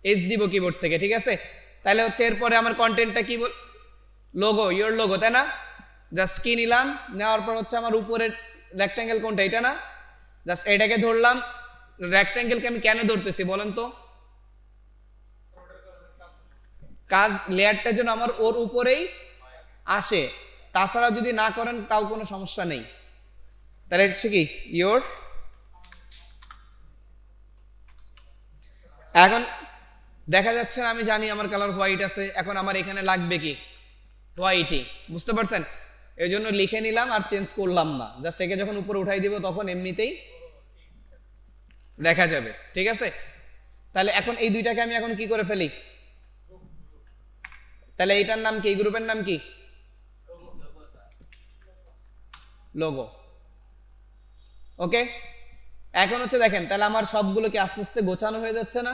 এইচ দিব কিবোর্ড থেকে, ঠিক আছে? তাহলে হচ্ছে এরপরে আমার কন্টেন্টটা কি বল, লোগো, ইয়োর লোগো, তাই না? জাস্ট কি নিলাম, নেওয়ার পর হচ্ছে আমার উপরের রেক্ট্যাঙ্গেল কোনটা, এটা না? জাস্ট এটাকে ধরলাম। রেক্ট্যাঙ্গেলকে আমি কেন ধরতেছি বলেন তো, কাজ লেয়ারটার জন্য আমার ওর উপরেই আসে, তাছাড়া যদি না করেন তাও কোনো সমস্যা নেই। তাহলে হচ্ছে কি ইয়োর। এখন দেখা যাচ্ছে না, আমি জানি আমার কালার হোয়াইট আছে, এখন আমার এখানে লাগবে কি, হোয়াইটই, বুঝতে পারছেন? এই জন্য লিখে নিলাম আর চেঞ্জ করলাম না, জাস্ট একে যখন উপরে উঠাই দিব তখন এমনিতেই দেখা যাবে, ঠিক আছে? তাহলে এখন এই দুইটাকে আমি এখন কি করে ফেলি, তাহলে এইটার নাম কি, এই গ্রুপের নাম কি, লোগো। ওকে, এখন হচ্ছে দেখেন, তাহলে আমার সবগুলোকে আস্তে আস্তে গোছানো হয়ে যাচ্ছে না?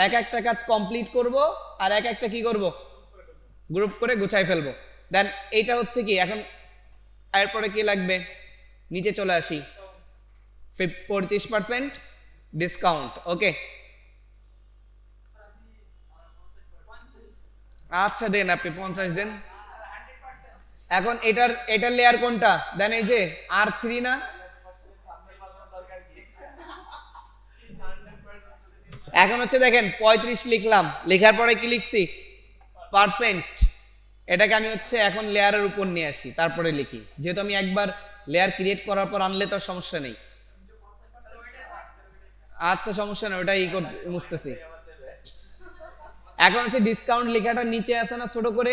এক একটা কাজ কমপ্লিট করব আর এক একটা কি করব, গ্রুপ করে গুছাই ফেলবো। দেন এইটা হচ্ছে কি, এখন এরপরে কি লাগবে, নিচে চলে আসি, 35% ডিসকাউন্ট। ওকে, আচ্ছা দেন, আপনি 50 দেন। এখন এটার লেয়ার কোনটা দেন, এই যে R3 না? এখন হচ্ছে দেখেন 35 লিখলাম, লেখার পরে কি লিখছি, পার্সেন্ট। এটাকে আমি হচ্ছে এখন লেয়ারের উপর নিয়ে আসি, তারপরে লিখি, যেহেতু আমি একবার লেয়ার ক্রিয়েট করার পর আনলে তো সমস্যা নেই। আচ্ছা সমস্যা নেই, ওটাই মুছতেছি। এখন হচ্ছে ডিসকাউন্ট লেখাটা নিচে আছে না ছোট করে,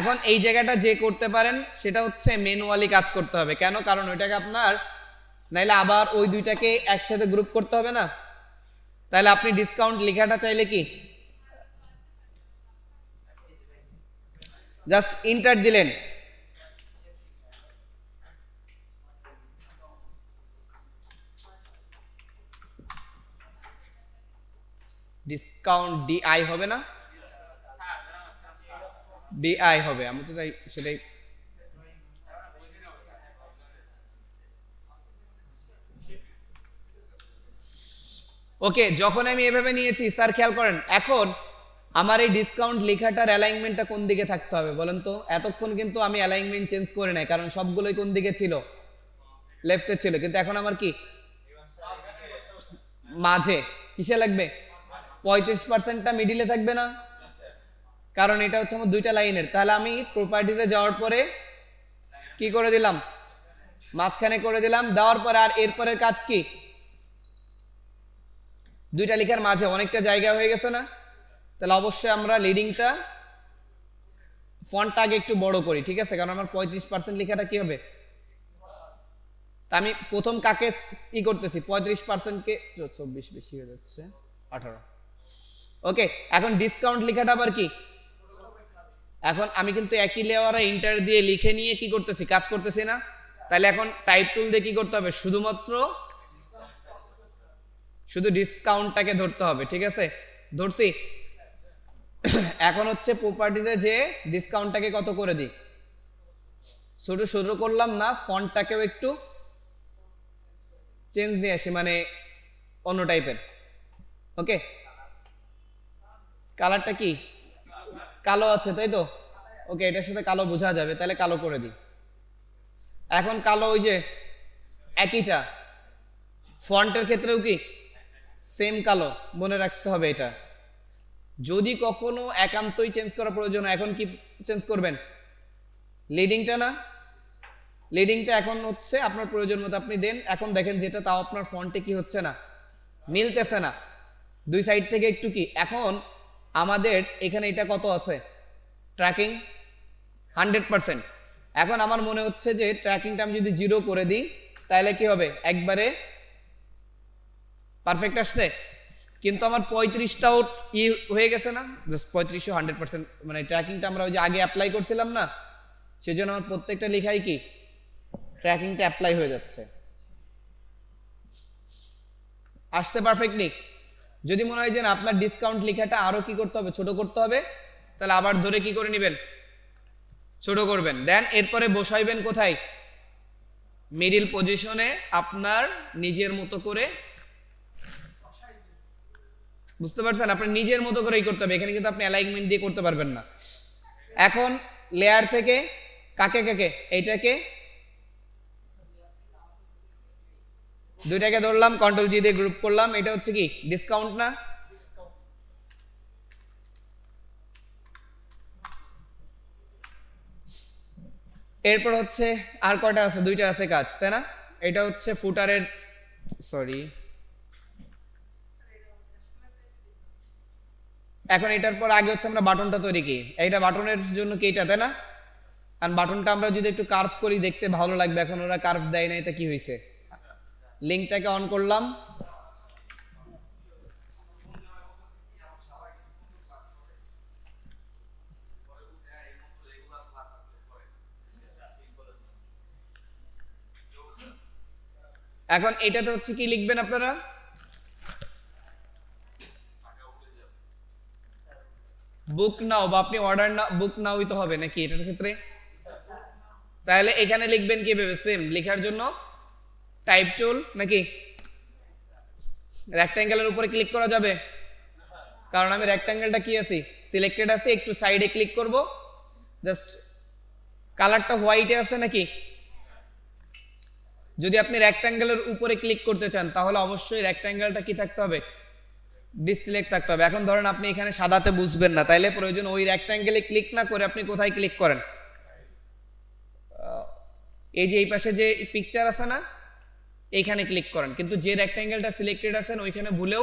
এখন এই জায়গাটা যে করতে পারেন সেটা হচ্ছে ম্যানুয়ালি কাজ করতে হবে। কেন? কারণ ওইটাকে আপনার নাইলে আবার ওই দুইটাকে একসাথে গ্রুপ করতে হবে না। তাহলে আপনি ডিসকাউন্ট লেখাটা চাইলে কি জাস্ট ইন্টার দিলেন, ডিসকাউন্ট ডিআই হবে না, ডিআই হবে, আমি তো চাই সেটাই। ওকে, যখন আমি এভাবে নিয়েছি স্যার খেয়াল করেন, এখন আমার এই ডিসকাউন্ট লেখাটার অ্যালাইনমেন্টটা কোন দিকে থাকতে হবে বলেন তো? এতক্ষণ কিন্তু আমি অ্যালাইনমেন্ট চেঞ্জ করে নাই, কারণ সবগুলোই কোন দিকে ছিল, লেফটে ছিল, কিন্তু এখন আমার কি মাঝে, কিসে লাগবে? 35%টা মিডিলে থাকবে না, কারণ এটা হচ্ছে আমার দুইটা লাইনের। তাহলে আমি প্রপার্টিজে যাওয়ার পরে কি করে দিলাম, মাঝখানে করে দিলাম, দেওয়ার পরে আর এরপরের কাজ কি, দুইটা লেখার মাঝে অনেকটা জায়গা হয়ে গেছে না? তাহলে অবশ্যই আমরা লিডিংটা ফন্টটা আগে একটু বড় করি, ঠিক আছে? কারণ আমার 35% লেখাটা কি হবে, তা আমি প্রথম কাকে কি করতেছি, 35%কে, 24 বেশি হয়ে যাচ্ছে, 18। ওকে, এখন ডিসকাউন্ট লেখাটা আবার কি, এখন আমি কিন্তু একই লেয়ারে ইন্টার দিয়ে লিখে নিয়ে কি করতেছি, কাজ করতেছি না? তাহলে এখন টাইপ টুল দিয়ে কি করতে হবে, শুধু ডিসকাউন্টটাকে ধরতে হবে, ঠিক আছে? ধরছি। এখন হচ্ছে প্রপার্টিজে যে ডিসকাউন্টটাকে কত করে দিই, ছোট ছোট করলাম না, ফন্টটাকেও একটু চেঞ্জ নিয়ে আসি, মানে অন্য টাইপের। ওকে, কালারটা কি কালো আছে তাই তো? ওকে, এটার সাথে কালো বোঝা যাবে, তাহলে কালো করে দিই। এখন কালো ওই যে একইটা, ফন্টের ক্ষেত্রেও কি সেম কালো, মনে রাখতে হবে এটা। যদি কখনো একান্তই চেঞ্জ করা প্রয়োজন হয়, এখন কি চেঞ্জ করবেন, লিডিংটা না, লিডিংটা এখন হচ্ছে আপনার প্রয়োজন মতো আপনি দেন। এখন দেখেন যেটা, তাও আপনার ফন্টে কি হচ্ছে না, মিলতেছে না, দুই সাইড থেকে একটু কি। এখন আমাদের এখানে এটা কত আছে, ট্র্যাকিং 100%। এখন আমার মনে হচ্ছে যে ট্র্যাকিংটা আমি যদি 0 করে দিই তাহলে কি হবে, একবারে পারফেক্ট আসছে। কিন্তু আমার 35টাও ই হয়ে গেছে না, জাস্ট 35 100%, মানে ট্র্যাকিংটা আমরা ওই যে আগে অ্যাপ্লাই করছিলাম না, সেজন্য আমার প্রত্যেকটা লেখাই কি ট্র্যাকিংটা অ্যাপ্লাই হয়ে যাচ্ছে। আসছে পারফেক্টলি। যদি মনে হয় যে না আপনার ডিসকাউন্ট লেখাটা আরো কি করতে হবে, ছোট করতে হবে, তাহলে আবার ধরে কি করে নেবেন, ছোট করবেন। দেন এরপরে বসাইবেন কোথায়, মিডিল পজিশনে, আপনার নিজের মতো করে, বুঝতে পারছেন? আপনার নিজের মতো করেই করতে হবে, এখানে কিন্তু আপনি অ্যালাইনমেন্ট দিয়ে করতে পারবেন না। এখন লেয়ার থেকে কাকে কাকে, এইটাকে দুইটাকে ধরলাম, কন্ট্রোল জি দিয়ে গ্রুপ করলাম, এটা হচ্ছে কি ডিসকাউন্ট না? এরপর হচ্ছে আর কয়টা আছে, দুইটা আছে কাজ, তাই না? এটা হচ্ছে ফুটারের, সরি, এখন এটার পর আগে হচ্ছে আমরা বাটনটা তৈরি কি, এইটা বাটনের জন্য কি এটা, তাই না? আর বাটনটা আমরা যদি একটু কার্ভ করি দেখতে ভালো লাগবে। এখন ওরা কার্ভ দেয় না, এটা কি হয়েছে, লিঙ্কটাকে অন করলাম, এখন এটাতে হচ্ছে কি লিখবেন আপনারা, বুক নাও, বা আপনি অর্ডার না, বুক নাওই তো হবে নাকি এটার ক্ষেত্রে? তাহলে এখানে লিখবেন কিভাবে, সেম লেখার জন্য টাইপ টুল নাকি রেক্ট্যাঙ্গেলের উপরে ক্লিক করা যাবে? কারণ আমি রেক্ট্যাঙ্গেলটা কি আছি, সিলেক্টেড আছে, একটু সাইডে ক্লিক করব, জাস্ট কালারটা হোয়াইটে আছে নাকি? যদি আপনি রেক্ট্যাঙ্গেলের উপরে ক্লিক করতে চান তাহলে অবশ্যই রেক্ট্যাঙ্গেলটা কি থাকতে হবে, ডিসিলেক্ট থাকতে হবে। এখন ধরেন আপনি এখানে সাদাতে বুঝবেন না, তাইলে প্রয়োজন ওই রেক্ট্যাঙ্গেলে ক্লিক না করে আপনি কোথায় ক্লিক করেন, এই যে এই পাশে যে পিকচার আছে না, এইখানে ক্লিক করেন, কিন্তু যে রেক্ট্যাঙ্গেলটা সিলেক্টেড আছেন ওইখানে ভুলেও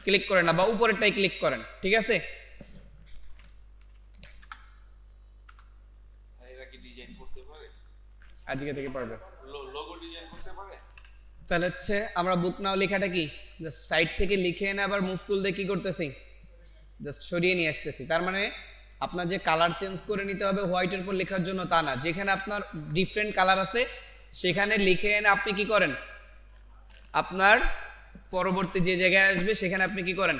ক্লিক করেন না, বা উপরেরটাই ক্লিক করেন, ঠিক আছে? আজকে থেকে পারবে। তাহলে হচ্ছে আমরা বুক নাও লেখাটা কি জাস্ট সাইড থেকে লিখে এনে আবার মুভ টুল দিয়ে কি করতেছি, জাস্ট সরিয়ে নিয়ে আসতেছি। তার মানে আপনার যে কালার চেঞ্জ করে নিতে হবে হোয়াইটের উপর লেখার জন্য তা না, যেখানে আপনার ডিফারেন্ট কালার আছে সেখানে লিখে এনে আপনি কি করেন, আপনার পরবর্তী যে জায়গায় আসবে সেখানে আপনি কি করেন,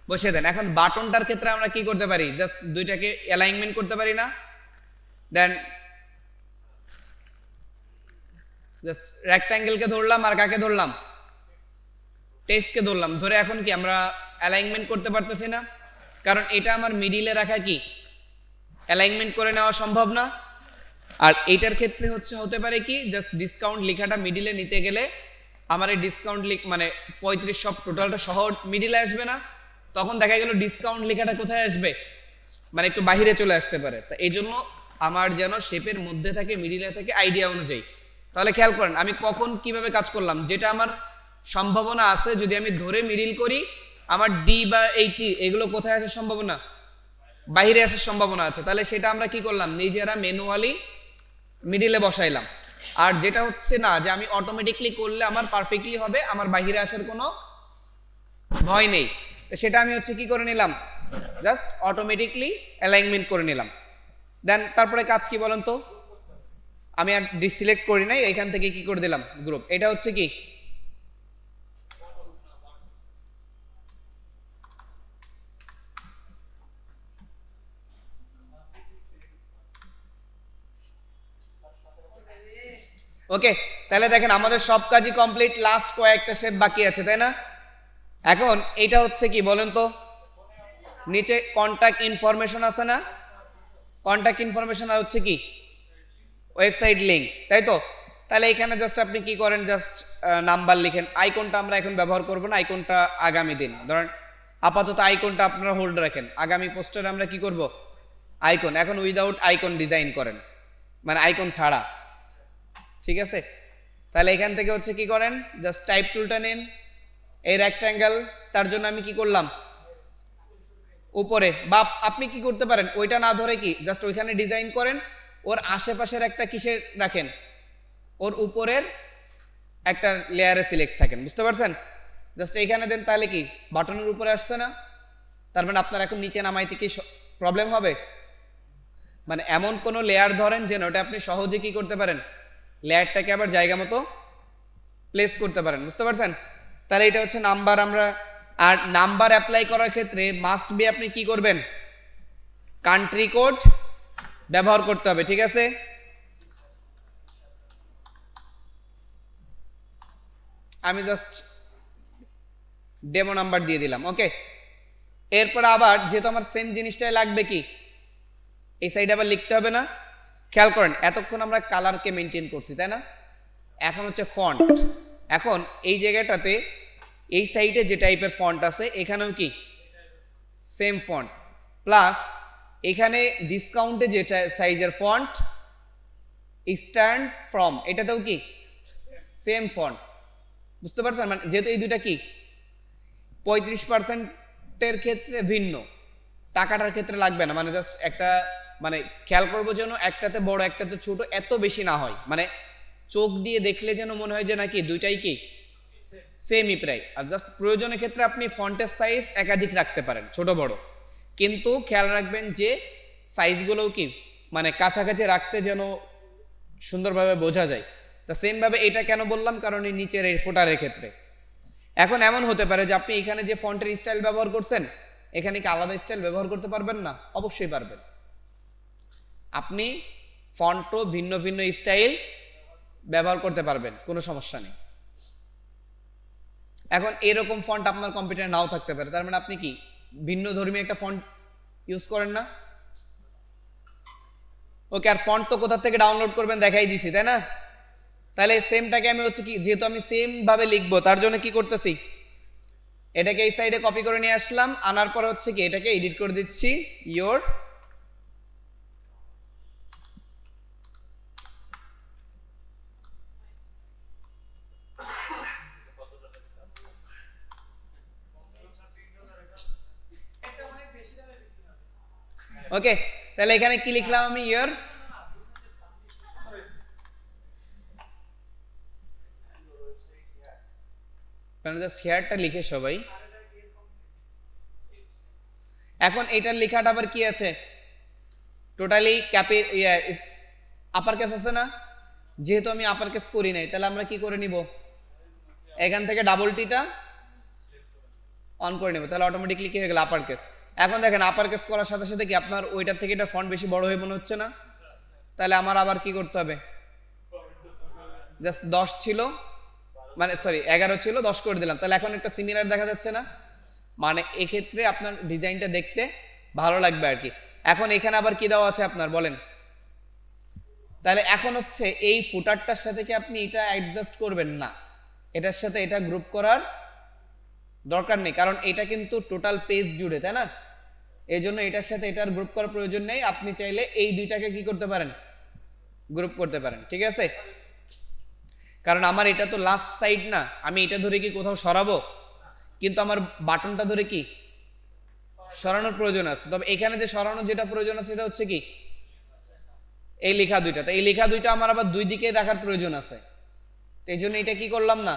বসে দেন। এখন বাটনটার ক্ষেত্রে আমরা কি করতে পারি, জাস্ট দুইটাকে অ্যালাইনমেন্ট করতে পারি না, দেন জাস্ট রেক্ট্যাঙ্গেলকে ধরলাম আর কাকে ধরলাম, টেক্সটকে ধরলাম, ধরে এখন কি আমরা অ্যালাইনমেন্ট করতে পারতেছি না, কারণ এটা আমার মিডিলে রাখা কি অ্যালাইনমেন্ট করে নেওয়া সম্ভব না। আর এটার ক্ষেত্রে হচ্ছে হতে পারে কি জাস্ট ডিসকাউন্ট লেখাটা মিডিলে নিতে গেলে আমার এই ডিসকাউন্ট মানে 35 সব টোটালটা সহ মিডিলে আসবে না, তখন দেখা গেল ডিসকাউন্ট লেখাটা কোথায় আসবে, মানে একটু বাহিরে চলে আসতে পারে। তা এই জন্য আমার যেন শেপের মধ্যে থাকে, মিডিলে থাকে, আইডিয়া অনুযায়ী। তাহলে খেয়াল করেন আমি কখন কিভাবে কাজ করলাম, যেটা আমার সম্ভাবনা আছে যদি আমি ধরে মিডিল করি, আমার ডি বা এইটি এগুলো কোথায় আসার সম্ভাবনা, বাইরে আসার সম্ভাবনা আছে, তাহলে সেটা আমরা কি করলাম, নিজেরা ম্যানুয়ালি মিডিলে বসাইলাম। আর যেটা হচ্ছে না যে আমি অটোমেটিকলি করলে আমার পারফেক্টলি হবে, আমার বাইরে আসার কোনো ভয় নেই, তো সেটা আমি হচ্ছে কি করে নিলাম, জাস্ট অটোমেটিকলি অ্যালাইনমেন্ট করে নিলাম। দেন তারপরে কাজ কি বলেন তো, আমি আর ডিসিলেক্ট করি নাই, এখান থেকে কি করে দিলাম গ্রুপ, এটা হচ্ছে কি ওকে। তাহলে দেখেন আমাদের সব কাজই কমপ্লিট, লাস্ট কয়েকটা শেপ বাকি আছে, তাই না? এখন এটা হচ্ছে কি বলেন তো, নিচে কন্টাক্ট ইনফরমেশন আছে না, কন্টাক্ট ইনফরমেশন আর হচ্ছে কি ওয়েবসাইট লিংক, তাই তো? তাহলে এখানে জাস্ট আপনি কি করেন, জাস্ট নাম্বার লিখেন। আইকনটা আমরা এখন ব্যবহার করব না, আইকনটা আগামী দিন, ধরেন আপাতত আইকনটা আপনারা হোল্ড রাখেন, আগামী পোস্টারে আমরা কি করব, আইকন। এখন উইদাউট আইকন ডিজাইন করেন, মানে আইকন ছাড়া, ঠিক আছে? তাহলে এখান থেকে হচ্ছে কি করেন, জাস্ট টাইপ টুলটা নিন, এই রেক্ট্যাঙ্গেল, তার জন্য আমি কি করলাম উপরে, বা আপনি কি করতে পারেন ওইটা না ধরে কি জাস্ট ওইখানে ডিজাইন করেন, ওর আশেপাশের একটা কিসে রাখেন, ওর উপরের একটা লেয়ারে সিলেক্ট থাকেন, বুঝতে পারছেন? জাস্ট এইখানে দেন, তাহলে কি বাটনের উপরে আসছে না, তার মানে আপনার এখন নিচে নামাইতে কি প্রবলেম হবে, মানে এমন কোনো লেয়ার ধরেন যেন ওটা আপনি সহজে কি করতে পারেন, লেয়ারটাকে আবার জায়গা মতো প্লেস করতে পারেন, বুঝতে পারছেন? তাহলে এটা হচ্ছে নাম্বার। আমরা আর নাম্বার অ্যাপ্লাই করার ক্ষেত্রে মাস্ট বি আপনি কি করবেন, কান্ট্রি কোড ব্যবহার করতে হবে, ঠিক আছে? আমি জাস্ট ডেমো নাম্বার দিয়ে দিলাম, ওকে। এরপর আবার যেহেতু আমার সেম জিনিসটাই লাগবে কি এই সাইডে আবার লিখতে হবে না, খেয়াল করেন এতক্ষণ আমরা কালারকে মেনটেন করছি, তাই না? এখন হচ্ছে ফন্ট। এখন এই জায়গাটাতে এই সাইডে যে টাইপের ফন্ট আছে এখানেও কি সেম ফন্ট, প্লাস এখানে ডিসকাউন্টে যে সাইজের ফন্ট স্ট্যান্ড ফ্রম এটাতেও কি সেম ফন্ট, বুঝতে পারছেন? মানে যেহেতু এই দুইটা কি 35%-এর ক্ষেত্রে ভিন্ন, টাকাটার ক্ষেত্রে লাগবে না, মানে জাস্ট একটা মানে খেয়াল করবো যেন একটাতে বড় একটাতে ছোট এত বেশি না হয়, মানে চোখ দিয়ে দেখলে যেন মনে হয় যে নাকি দুইটাই কি সেমই প্রায়। আর জাস্ট প্রয়োজনের ক্ষেত্রে আপনি ফন্টের সাইজ একাধিক রাখতে পারেন, ছোট বড়, কিন্তু খেয়াল রাখবেন যে সাইজগুলোও কি মানে কাছাকাছি রাখতে যেন সুন্দরভাবে বোঝা যায়। তা সেম ভাবে এটা কেন বললাম, কারণ এই নিচের এই ফোটারের ক্ষেত্রে এখন এমন হতে পারে যে আপনি এখানে যে ফন্টের স্টাইল ব্যবহার করছেন এখানে কি আলাদা স্টাইল ব্যবহার করতে পারবেন না? অবশ্যই পারবেন। আপনি ফন্টও ভিন্ন ভিন্ন স্টাইল ব্যবহার করতে পারবেন, কোনো সমস্যা নেই। এখন এরকম ফন্ট আপনার কম্পিউটারে নাও থাকতে পারে, তার মানে আপনি কি ভিন্ন ধর্মী একটা ফন্ট ইউজ করেন না? ওকে, আর ফন্ট তো কোথা থেকে ডাউনলোড করবেন দেখাই দিছি, তাই না? তাহলে সেমটাকে আমি হচ্ছে কি যেহেতু আমি সেম ভাবে লিখবো তার জন্য কি করতেছি, এটাকে এই সাইডে কপি করে নিয়ে আসলাম, আনার পর হচ্ছে কি এটাকে এডিট করে দিচ্ছি ওকে, তাহলে এখানে কি লিখলাম আমি? ইয়ার। জাস্ট হেয়ারটা লিখে সবাই। এখন এটার লেখাটা আবার কি আছে? টোটালি আপার কেস আছে না? যেহেতু আমি আপার কেস করি নাই, তাহলে আমরা কি করে নিব? এখান থেকে ডাবল টিটা অন করে নেব, তাহলে অটোমেটিকলি কি হয়ে গেল? Upper case. এখন দেখেন আপার কেস করার সাথে সাথে কি আপনার ওইটার থেকে এটা ফন্ট বেশি বড় হয়ে মনে হচ্ছে না? তাহলে আমার আবার কি করতে হবে? জাস্ট 10 ছিল, মানে সরি 11 ছিল, 10 করে দিলাম। তাহলে এখন একটা সিমিলার দেখা যাচ্ছে না? মানে এক্ষেত্রে আপনার ডিজাইনটা দেখতে ভালো লাগবে আর কি। এখন এখানে আবার কি দেওয়া আছে আপনার বলেন? তাহলে এখন হচ্ছে এই ফুটারটার সাথে কি আপনি এটা অ্যাডজাস্ট করবেন না, এটার সাথে এটা গ্রুপ করার দরকার নেই, কারণ এটা কিন্তু টোটাল পেজ জুড়ে, তাই না? এই জন্য এটার সাথে এটার গ্রুপ করার প্রয়োজন নেই। আপনি চাইলে এই দুইটাকে কি করতে পারেন? গ্রুপ করতে পারেন, ঠিক আছে? কারণ আমার এটা তো লাস্ট সাইড না, আমি এটা ধরে কি কোথাও সরাবো? কিন্তু আমার বাটনটা ধরে কি সরানোর প্রয়োজন আছে। তবে এখানে যে সরানোর যেটা প্রয়োজন আছে সেটা হচ্ছে কি এই লেখা দুইটা। তো এই লেখা দুইটা আমার আবার দুই দিকে রাখার প্রয়োজন আছে, এই জন্য এটা কি করলাম না?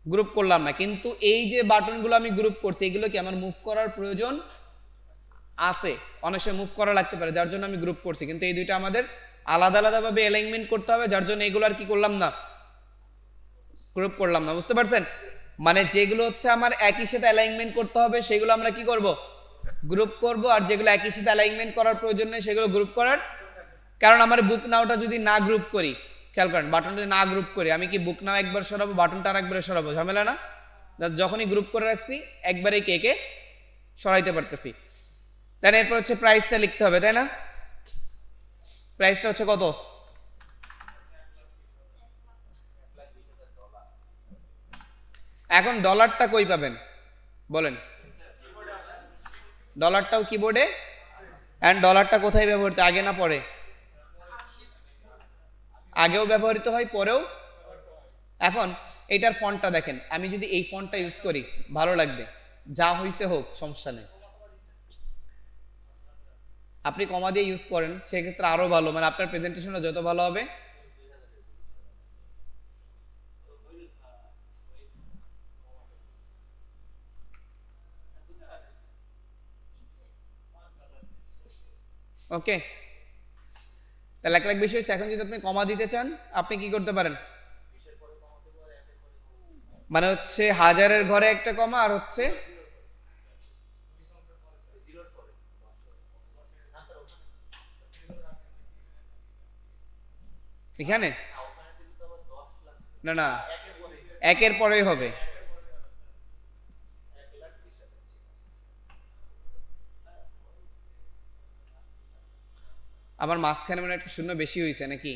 গ্রুপ করলাম না। কিন্তু এই যে বাটনগুলো আমি গ্রুপ করছি, এগুলো কি আমার মুভ করার প্রয়োজন আছে? অনেক সময় মুভ করা লাগতে পারে, যার জন্য আমি গ্রুপ করছি। কিন্তু এই দুইটা আমাদের আলাদা আলাদাভাবে অ্যালাইনমেন্ট করতে হবে, যার জন্য এগুলো আর কি করলাম না? গ্রুপ করলাম না। বুঝতে পারছেন? মানে যেগুলো হচ্ছে আমার একই সাথে অ্যালাইনমেন্ট করতে হবে সেগুলো আমরা কি করব? গ্রুপ করব। আর যেগুলো একই সাথে অ্যালাইনমেন্ট করার প্রয়োজন নেই সেগুলো গ্রুপ করার। কারণ আমার বুক নাওটা যদি না গ্রুপ করি, খেয়াল করেন, বাটনটা না গ্রুপ করি, আমি কি বুক নাও একবার সরাবো, বাটনটা আর একবারে সরাবো? ঝামেলা না? যখনই গ্রুপ করে রাখছি একবারে কে সরাইতে পারতেছি। তাই না? এরপর হচ্ছে প্রাইসটা লিখতে হবে, তাই না? প্রাইসটা হচ্ছে কত? এখন ডলারটা কই পাবেন বলেন? ডলারটাও কিবোর্ডে। এন্ড ডলারটা কোথায় ব্যবহৃত, আগে না পরে? আগেও ব্যবহৃত হয়, পরেও। এখন এটার ফন্টটা দেখেন, আমি যদি এই ফন্টটা ইউজ করি ভালো লাগবে, যা হইছে হোক সমস্যা নেই। আপনি কমা দিয়ে ইউজ করেন সেক্ষেত্রে আরো ভালো, মানে আপনার প্রেজেন্টেশনটা যত ভালো হবে। ওকে, তাহলে এক বিষয় হচ্ছে, এখন যদি আপনি কমা দিতে চান আপনি কি করতে পারেন? মানে হচ্ছে হাজারের ঘরে একটা কমা, আর হচ্ছে এখানে না, না, একের পরেই হবে। আমার মাঝখানে মানে একটা শূন্য বেশি হয়েছে নাকি?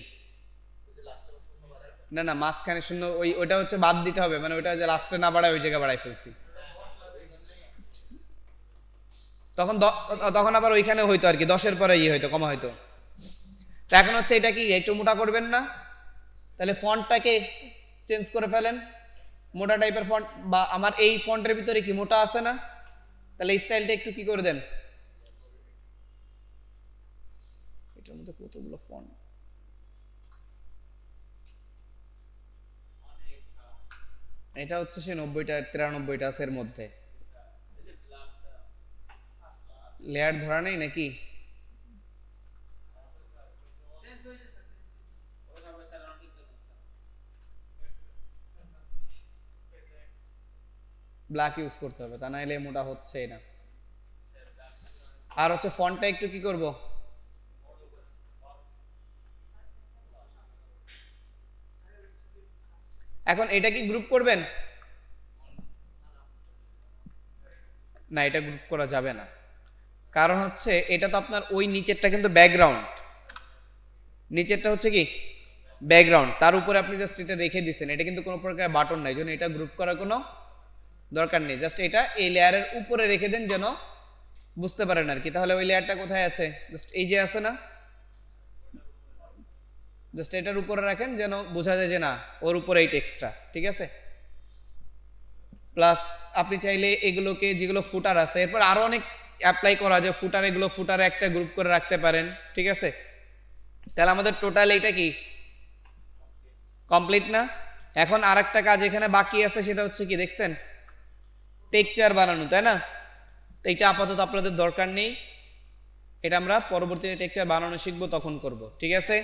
না না, মাঝখানে শূন্য, ওইটা হচ্ছে বাদ দিতে হবে, মানে ওইটা যে লাস্টে না বাড়ায় ওই জায়গায় বাড়াই ফেলছি। তখন আবার ওইখানে হইতো আর কি, 10-এর পরে হইতো, কমা হইতো। তো এখন হচ্ছে এটা কি একটু মোটা করবেন না? তাহলে ফন্টটাকে চেঞ্জ করে ফেলেন, মোটা টাইপের ফন্ট, বা আমার এই ফন্টের ভিতরে কি মোটা আছে না? তাহলে এই স্টাইলটা একটু কি করে দেন। এটার মধ্যে কতগুলো ফন্ট, এটা হচ্ছে সে 90টা 93টা আছে এর মধ্যে। লেয়ার ধরা নেই নাকি? ব্ল্যাক ইউজ করতে হবে, তা নাইলে মোটা হচ্ছে না। আর হচ্ছে ফন্টটা একটু কি করব, এখন এটা কি গ্রুপ করবেন? না, এটা গ্রুপ করা যাবে না, কারণ হচ্ছে এটা তো আপনার ওই নিচেরটা কিন্তু ব্যাকগ্রাউন্ড, নিচেরটা হচ্ছে কি ব্যাকগ্রাউন্ড, তার উপরে আপনি জাস্ট এটা রেখে দিচ্ছেন, এটা কিন্তু কোনো প্রকার বাটন নাই, জন্য এটা গ্রুপ করার কোনো দরকার নেই। জাস্ট এটা এই লেয়ারের উপরে রেখে দেন যেন বুঝতে পারেন আর কি। তাহলে ওই লেয়ারটা কোথায় আছে? জাস্ট এই যে আছে না, জাস্ট এটার উপরে রাখেন যেন বোঝা যায় যে না ওর উপরে এই টেক্সটটা, ঠিক আছে? প্লাস আপনি চাইলে এগুলোকে, যেগুলো ফুটার আছে, এরপর আরো অনেক অ্যাপ্লাই করা যায় ফুটার, এগুলো ফুটারে একটা গ্রুপ করে রাখতে পারেন, ঠিক আছে? তাহলে আমাদের টোটাল এইটা কি কমপ্লিট না? এখন আরেকটা কাজ এখানে বাকি আছে, সেটা হচ্ছে কি দেখছেন, টেক্সচার বানানো, তাই না? তো এইটা আপাতত আপনাদের দরকার নেই, এটা আমরা পরবর্তীতে টেক্সচার বানানো শিখবো, তখন করব, ঠিক আছে?